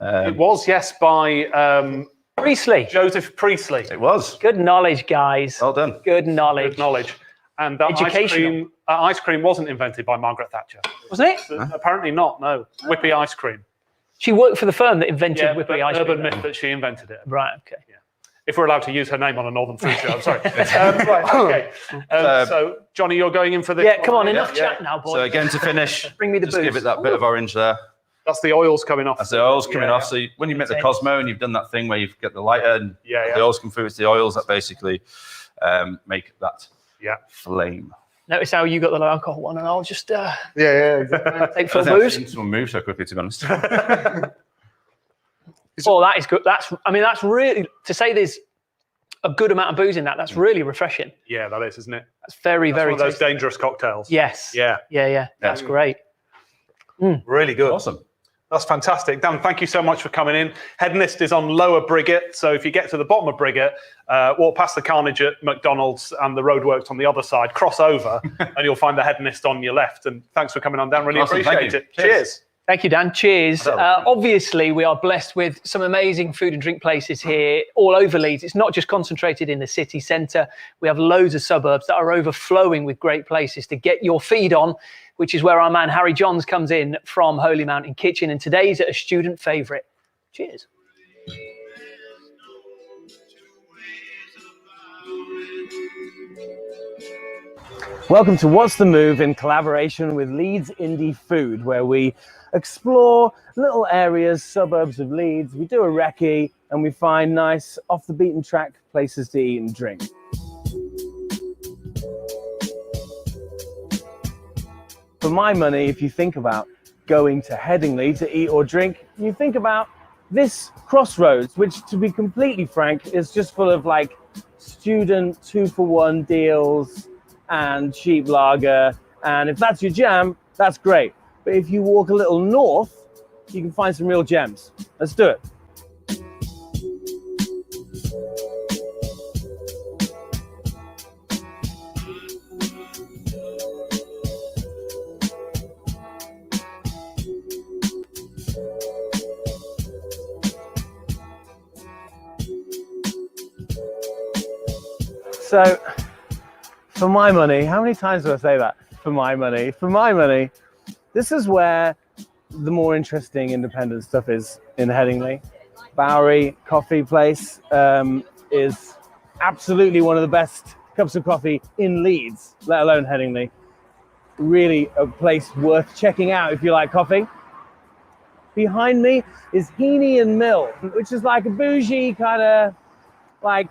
It was, yes, by Priestley. Joseph Priestley. It was. Good knowledge, guys. Well done. Good knowledge. Good knowledge. And that ice cream wasn't invented by Margaret Thatcher. Wasn't it? Apparently not, no. Whippy ice cream. She worked for the firm that invented whippy ice cream. Urban myth that she invented it. Right, okay. Yeah. If we're allowed to use her name on a Northern Food show, I'm sorry. Right, okay. So, Johnny, you're going in for this? Yeah, come on, enough chat now, boys. So again, to finish, Bring me the just booze. give it that bit of orange there. That's the oils coming off. That's the oils coming off. So when you make the Cosmo and you've done that thing where you get the lighter and the oils come through, it's the oils that basically make that flame. Notice how you got the low alcohol one, and I'll just exactly. take full booze. Someone move so quickly, to be honest. Oh, that is good. That's really, to say there's a good amount of booze in that. That's really refreshing. Yeah, that is, isn't it? That's very one of those tasty. dangerous cocktails. Yes. Yeah. That's great. Really good. Awesome. That's fantastic. Dan, thank you so much for coming in. Hedonist is on Lower Briggate, so if you get to the bottom of Briggate, walk past the Carnage at McDonald's and the roadworks on the other side, cross over, and you'll find the Hedonist on your left. And thanks for coming on, Dan. Really appreciate it. Cheers. Thank you, Dan. Cheers. Obviously, we are blessed with some amazing food and drink places here all over Leeds. It's not just concentrated in the city centre. We have loads of suburbs that are overflowing with great places to get your feed on, which is where our man Harry Johns comes in from Holy Mountain Kitchen. And today's a student favourite. Cheers. Welcome to What's the Move in collaboration with Leeds Indie Food, where we explore little areas, suburbs of Leeds. We do a recce and we find nice off the beaten track places to eat and drink. For my money, if you think about going to Headingley to eat or drink, you think about this crossroads, which, to be completely frank, is just full of like student 2-for-1 deals and cheap lager. And if that's your jam, that's great. But if you walk a little north, you can find some real gems. Let's do it. So, for my money, how many times do I say that? For my money, this is where the more interesting independent stuff is in Headingley. Bowery Coffee Place is absolutely one of the best cups of coffee in Leeds, let alone Headingley. Really a place worth checking out if you like coffee. Behind me is Heaney and Mill, which is like a bougie kind of, like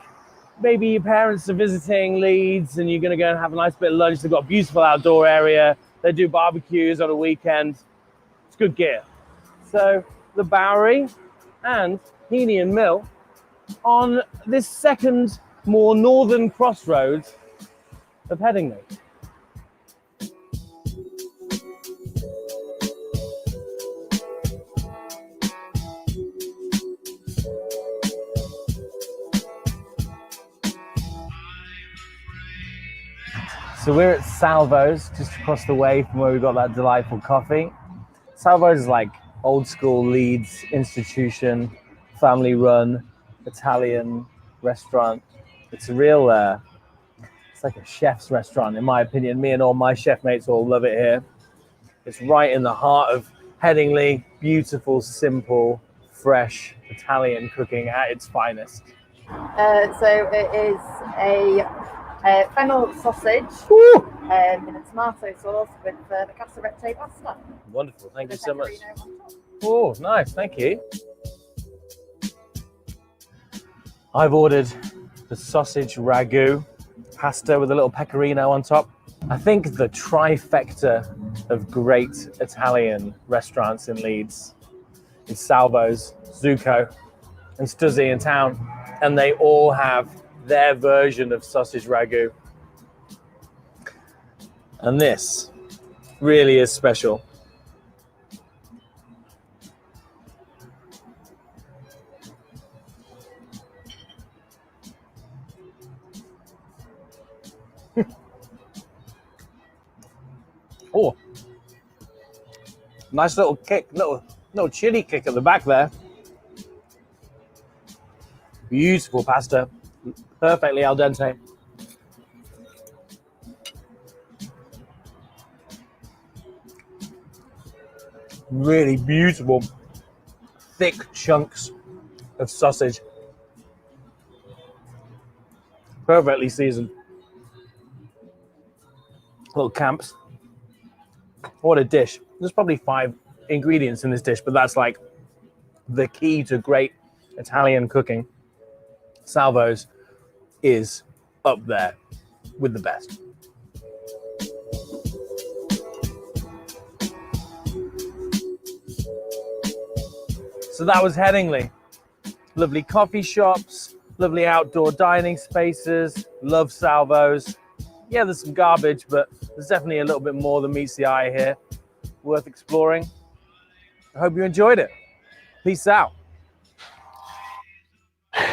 maybe your parents are visiting Leeds and you're going to go and have a nice bit of lunch. They've got a beautiful outdoor area. They do barbecues on a weekend. It's good gear. So the Bowery and Heaney and Mill on this second, more northern crossroads of Headingley. So we're at Salvo's, just across the way from where we got that delightful coffee. Salvo's is like old school Leeds institution, family run, Italian restaurant. It's a real, it's like a chef's restaurant in my opinion. Me and all my chef mates all love it here. It's right in the heart of Headingley, beautiful, simple, fresh Italian cooking at its finest. So it is a fennel sausage in a tomato sauce with the cassarecce pasta. Wonderful, thank you so much. Oh, nice, thank you. I've ordered the sausage ragu pasta with a little pecorino on top. I think the trifecta of great Italian restaurants in Leeds is Salvo's, Zucco, and Stuzzy in town, and they all have their version of sausage ragu. And this really is special. Oh, nice little kick, little chili kick at the back there. Beautiful pasta, perfectly al dente. Really beautiful, thick chunks of sausage. Perfectly seasoned. Little camps. What a dish. There's probably 5 ingredients in this dish, but that's like the key to great Italian cooking. Salvo's is up there with the best. So that was Headingley. Lovely coffee shops, lovely outdoor dining spaces, love Salvo's. Yeah, there's some garbage, but there's definitely a little bit more than meets the eye here. Worth exploring. I hope you enjoyed it. Peace out.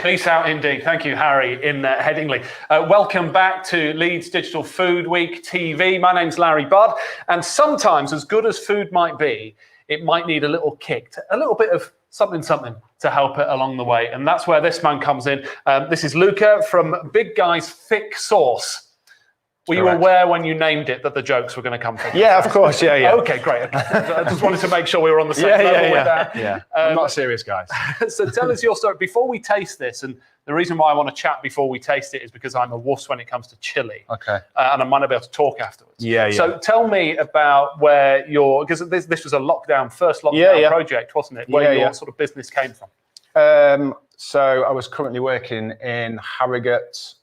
Peace out indeed. Thank you, Harry, in Headingley. Welcome back to Leeds Digital Food Week TV. My name's LeedsBID, and sometimes, as good as food might be, it might need a little kick, a little bit of something to help it along the way. And that's where this man comes in. This is Luca from Big Guys Thiccc Sauce. Were you aware when you named it that the jokes were going to come from? Yeah, of course. Yeah. Okay, great. I just wanted to make sure we were on the same level with that. Yeah. I'm not serious, guys. So tell us your story before we taste this. And the reason why I want to chat before we taste it is because I'm a wuss when it comes to chili. Okay. And I might not be able to talk afterwards. Yeah. So tell me about where because this was a first lockdown project, wasn't it? Where your sort of business came from. So I was currently working in Harrogate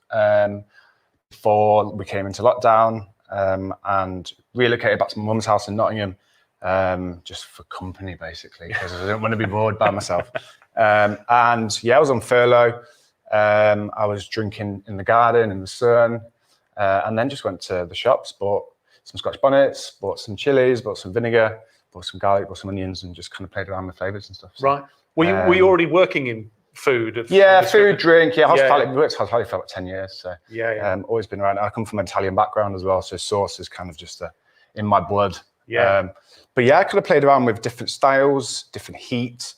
before we came into lockdown, and relocated back to my mum's house in Nottingham, just for company, basically, because I didn't want to be bored by myself. And yeah, I was on furlough. I was drinking in the garden, in the sun, and then just went to the shops, bought some Scotch bonnets, bought some chilies, bought some vinegar, bought some garlic, bought some onions, and just kind of played around with flavors and stuff. So, right. Were you already working in food? Food, drink, hospitality. We worked hospitality for about 10 years. So always been around. I come from an Italian background as well, so sauce is kind of just in my blood. But yeah, I could have played around with different styles, different heat,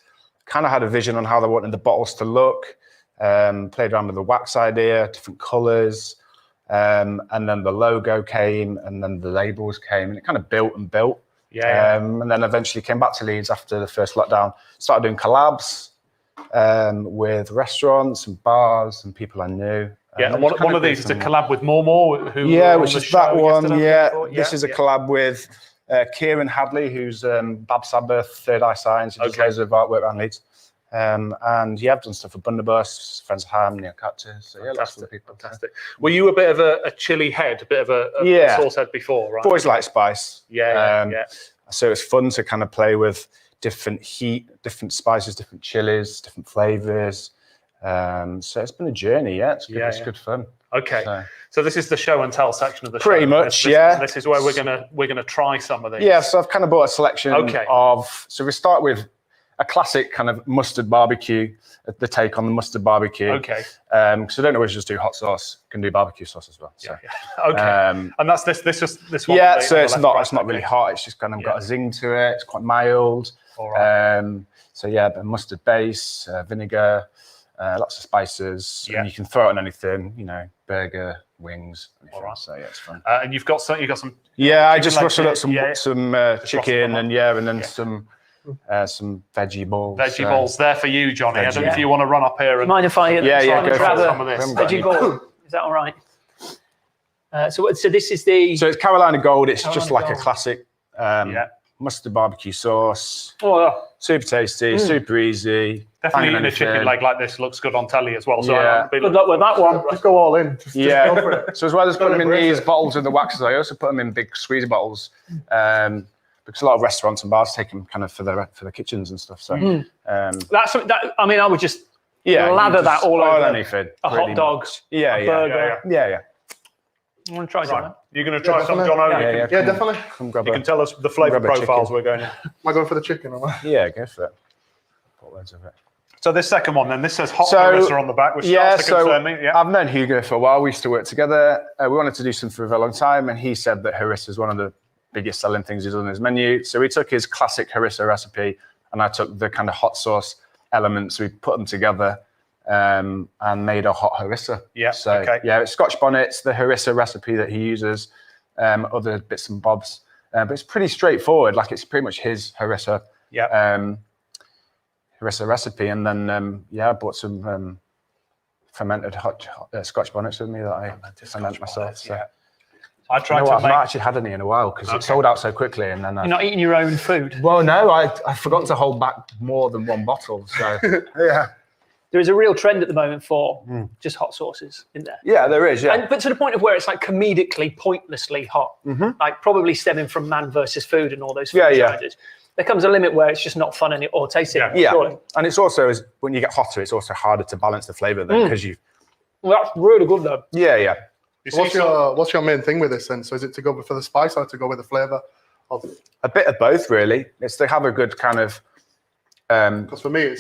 kind of had a vision on how they wanted the bottles to look, played around with the wax idea, different colors, And then the logo came, and then the labels came, and it kind of built and built. And then eventually came back to Leeds after the first lockdown. Started doing collabs with restaurants and bars and people I knew. Yeah, and one of these is a collab with More, who which is that one. Yeah, this is a collab with Kieran Hadley, who's Bab Sabbath, Third Eye Science. He does loads of artwork around Leeds. And yeah, I've done stuff for Bunderbus, Friends of Ham, Neo Cactus. So yeah, lots of people. Fantastic. Were you a bit of a chili head, a bit of a sauce head before, right? Always liked spice. Yeah. So it's fun to kind of play with different heat, different spices, different chilies, different flavors. So it's been a journey. Yeah, it's good. It's good fun. Okay, so this is the show and tell section of the show. Pretty much, This is where we're gonna try some of these. Yeah, so I've kind of bought a selection of. So we start with a classic kind of mustard barbecue, the take on the mustard barbecue. Okay. Because I don't always just do hot sauce, can do barbecue sauce as well. So. Okay. And that's this one. Yeah, so it's not really hot. It's just kind of got a zing to it. It's quite mild. All right. So yeah, a mustard base, vinegar, lots of spices, and you can throw it on anything. You know, burger, wings. All right. So yeah, it's fun. And you've got some. Yeah, I just rustled up some chicken and then some veggie balls. Veggie balls there for you, Johnny. I don't know if you want to run up here and mind if I grab some of this veggie ball? Is that all right? So this is the. So it's Carolina Gold. It's just like a classic mustard barbecue sauce. Oh, super tasty, super easy. Definitely eating a chicken leg like this looks good on telly as well. So good luck with that one. Just go all in. Just go for it. So as well as putting them in these bottles with the waxes, I also put them in big squeezer bottles. Because a lot of restaurants and bars take them kind of for the kitchens and stuff. So that's I mean, I would just lather that all over anything. A hot dog, a burger. Yeah. I want to try some. You're going to try some, Jono? Yeah, definitely. Come grab you can tell us the flavour profiles we're going in. Am I going for the chicken? Yeah, go for it. Put loads of it. So this second one then, this says hot harissa on the back, which starts to concern me. Yeah. I've known Hugo for a while. We used to work together. We wanted to do something for a very long time, and he said that harissa is one of the biggest selling things he's on his menu. So we took his classic harissa recipe, and I took the kind of hot sauce elements. We put them together and made a hot harissa. Yeah. So it's Scotch bonnets, the harissa recipe that he uses, other bits and bobs, but it's pretty straightforward. Like it's pretty much his harissa. Yeah. Harissa recipe, and then I bought some fermented hot Scotch bonnets with me that I ferment myself. So. I tried I've not actually had any in a while because it sold out so quickly, and then you're not eating your own food. Well, no, I forgot to hold back more than one bottle. So yeah, there is a real trend at the moment for just hot sauces in there. Yeah, there is. Yeah, but to the point of where it's like comedically, pointlessly hot, like probably stemming from Man versus Food and all those franchises. There comes a limit where it's just not fun or tasty. Yeah. And it's also when you get hotter, it's also harder to balance the flavour then because you. Well, that's really good though. Yeah. What's your main thing with this then? So is it to go for the spice or to go with the flavour? A bit of both, really. It's to have a good kind of. Because for me,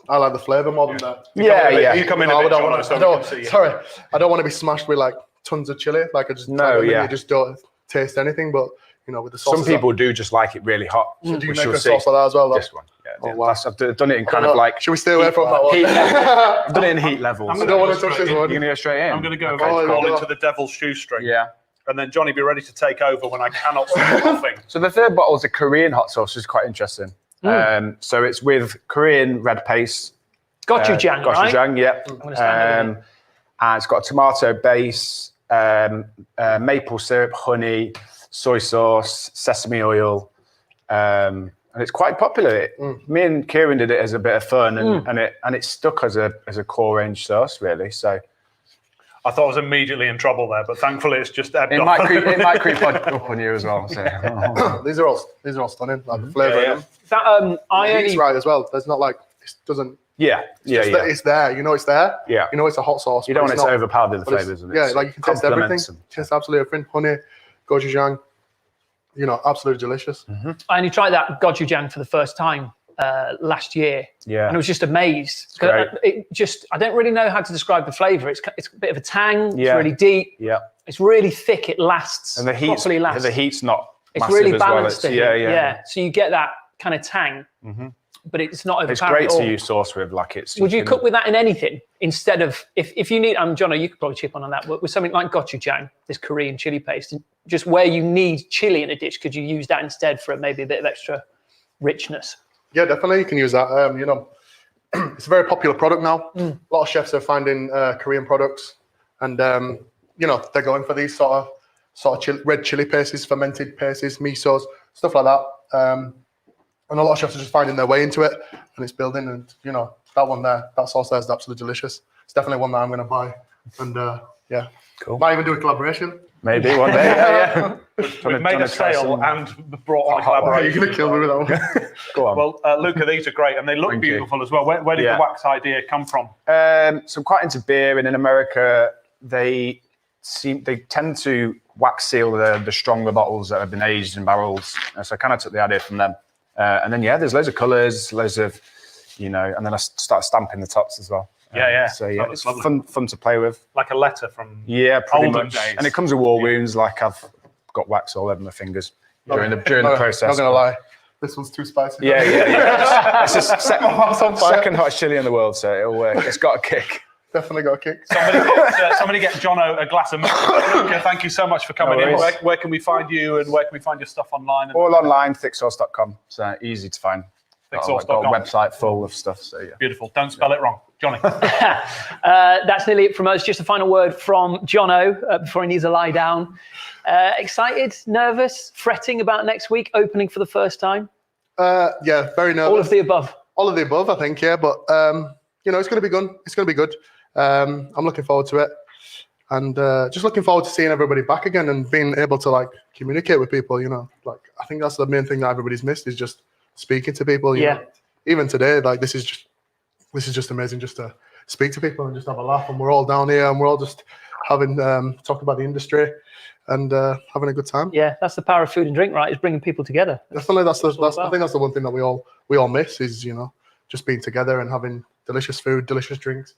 I like the flavour more than that. You come in a bit, sorry, I don't want to be smashed with like tons of chili. Like I just you just don't taste anything. But you know, with the sauce. Some people do just like it really hot. So do you make a sauce for that as well? Though? This one. Yeah, wow. I've done it in kind of like. Should we stay away from that one? I've done it in heat levels. I don't want to touch this one. You're going to go straight in? I'm going to go fall into the devil's shoestring. Yeah. And then Johnny, be ready to take over when I cannot stop laughing. So the third bottle is a Korean hot sauce, which is quite interesting. So it's with Korean red paste. Gochujang, right? Gochujang, yeah. And it's got a tomato base, maple syrup, honey, soy sauce, sesame oil, and it's quite popular. Me and Kieran did it as a bit of fun, and it stuck as a core range sauce, really. So I thought I was immediately in trouble there, but thankfully it's just ebbed it off. might creep up on you as well. So. These are all stunning. Like the flavour in them. That right as well. There's not like it doesn't. It's there. You know it's there. Yeah. You know it's a hot sauce. You don't want it to overpower the flavours. Yeah, like you can taste everything. Taste absolutely everything. Honey, gochujang. You know, absolutely delicious. I only tried that gochujang for the first time last year. Yeah. And I was just amazed. I don't really know how to describe the flavour. It's a bit of a tang. Yeah. It's really deep. Yeah. It's really thick. It lasts. And the heat's not. It's really as balanced. well. Yeah. So you get that kind of tang. but it's not overpowering. It's great at all. to use sauce with, like it's. Would you cook with that in anything instead of if you need? Jono, you could probably chip on that. But with something like gochujang, this Korean chili paste, just where you need chili in a dish, could you use that instead for maybe a bit of extra richness? Yeah, definitely. You can use that. You know, it's a very popular product now. A lot of chefs are finding Korean products, and you know, they're going for these sort of red chili pastes, fermented pastes, misos, stuff like that. And a lot of chefs are just finding their way into it, and it's building. And you know, that one there, that sauce there is absolutely delicious. It's definitely one that I'm going to buy. And yeah, cool. Might even do a collaboration. Maybe one day. Yeah. We've made a sale and brought on a collaboration. You're going to kill me with that one. Go on. Well, Luca, these are great, and they look beautiful as well. Where did the wax idea come from? So I'm quite into beer, and in America, they tend to wax seal the stronger bottles that have been aged in barrels. So I kind of took the idea from them. And then, there's loads of colours, loads of, you know, and then I started stamping the tops as well. So it's fun to play with. Like a letter from pretty olden much. days. And it comes with war wounds, like I've got wax all over my fingers during the process. Not going to lie, this one's too spicy. Yeah. It's the second hottest chili in the world, so it'll work. It's got a kick. Definitely got a kick. Somebody get Jono a glass of milk. Luca, thank you so much for coming in. Where can we find you, and where can we find your stuff online? All online, thicksauce.com. So easy to find. Thicksauce.com. Got a website full of stuff. So yeah. Beautiful. Don't spell it wrong, Johnny. That's nearly it from us. Just a final word from Jono before he needs to lie down. Excited, nervous, fretting about next week, opening for the first time? Yeah, very nervous. All of the above. All of the above, I think. Yeah, but you know, it's going to be good. It's going to be good. I'm looking forward to it, and just looking forward to seeing everybody back again and being able to like communicate with people. You know, like I think that's the main thing that everybody's missed is just speaking to people. You know? Even today, like this is just amazing just to speak to people and just have a laugh. And we're all down here and we're all just having talk about the industry and having a good time. Yeah, that's the power of food and drink, right? Is bringing people together. Definitely, I think that's the one thing that we all miss is, you know, just being together and having delicious food, delicious drinks,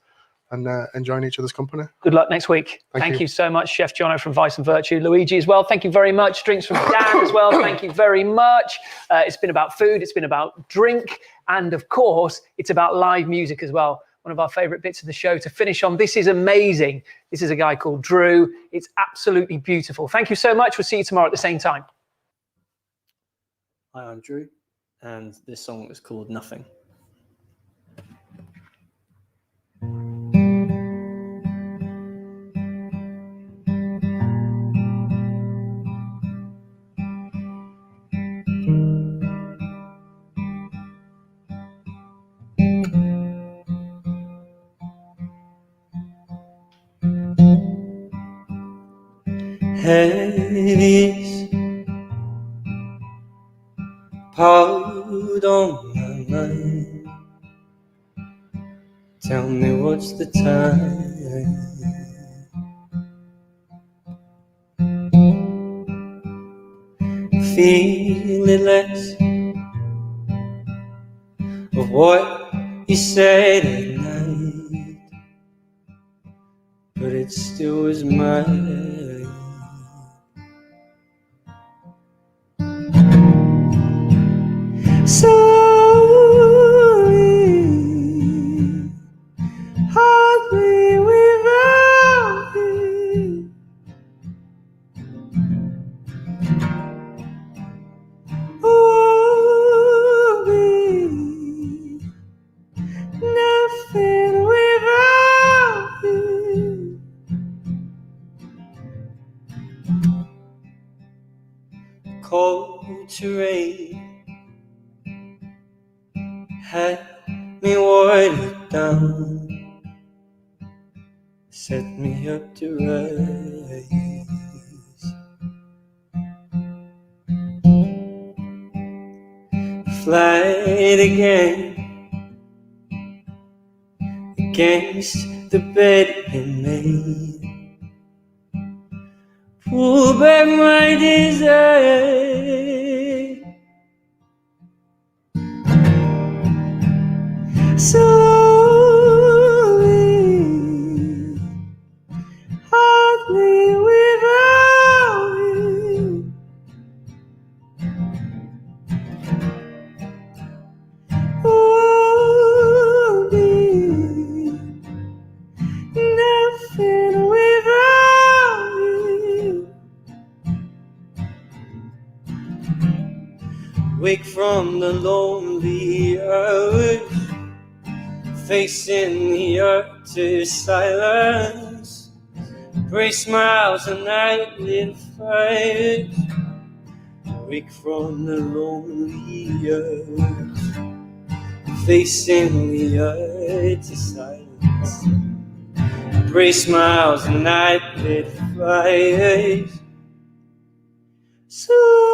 and enjoying each other's company. Good luck next week. Thank you so much, Chef Jono from Vice and Virtue. Luigi as well, thank you very much. Drinks from Dan as well, thank you very much. It's been about food, it's been about drink, and of course, it's about live music as well. One of our favourite bits of the show to finish on. This is amazing. This is a guy called DREUW. It's absolutely beautiful. Thank you so much. We'll see you tomorrow at the same time. Hi, I'm DREUW, and this song is called Nothing. Heaviest part on my mind. Tell me what's the time? Feel it less of what you said at night, but it still was mine. Sorry, hardly without you. Won't be nothing without you. Cold terrain had me watered down, set me up to rise. Flight again against the bed it made. Pull back my desire. Slowly, hardly without you. Oh, wake from the lonely hours, facing the utter silence, gray smiles and nightlit fires, wake from the lonely hours, facing the utter silence, gray smiles and nightlit fires. So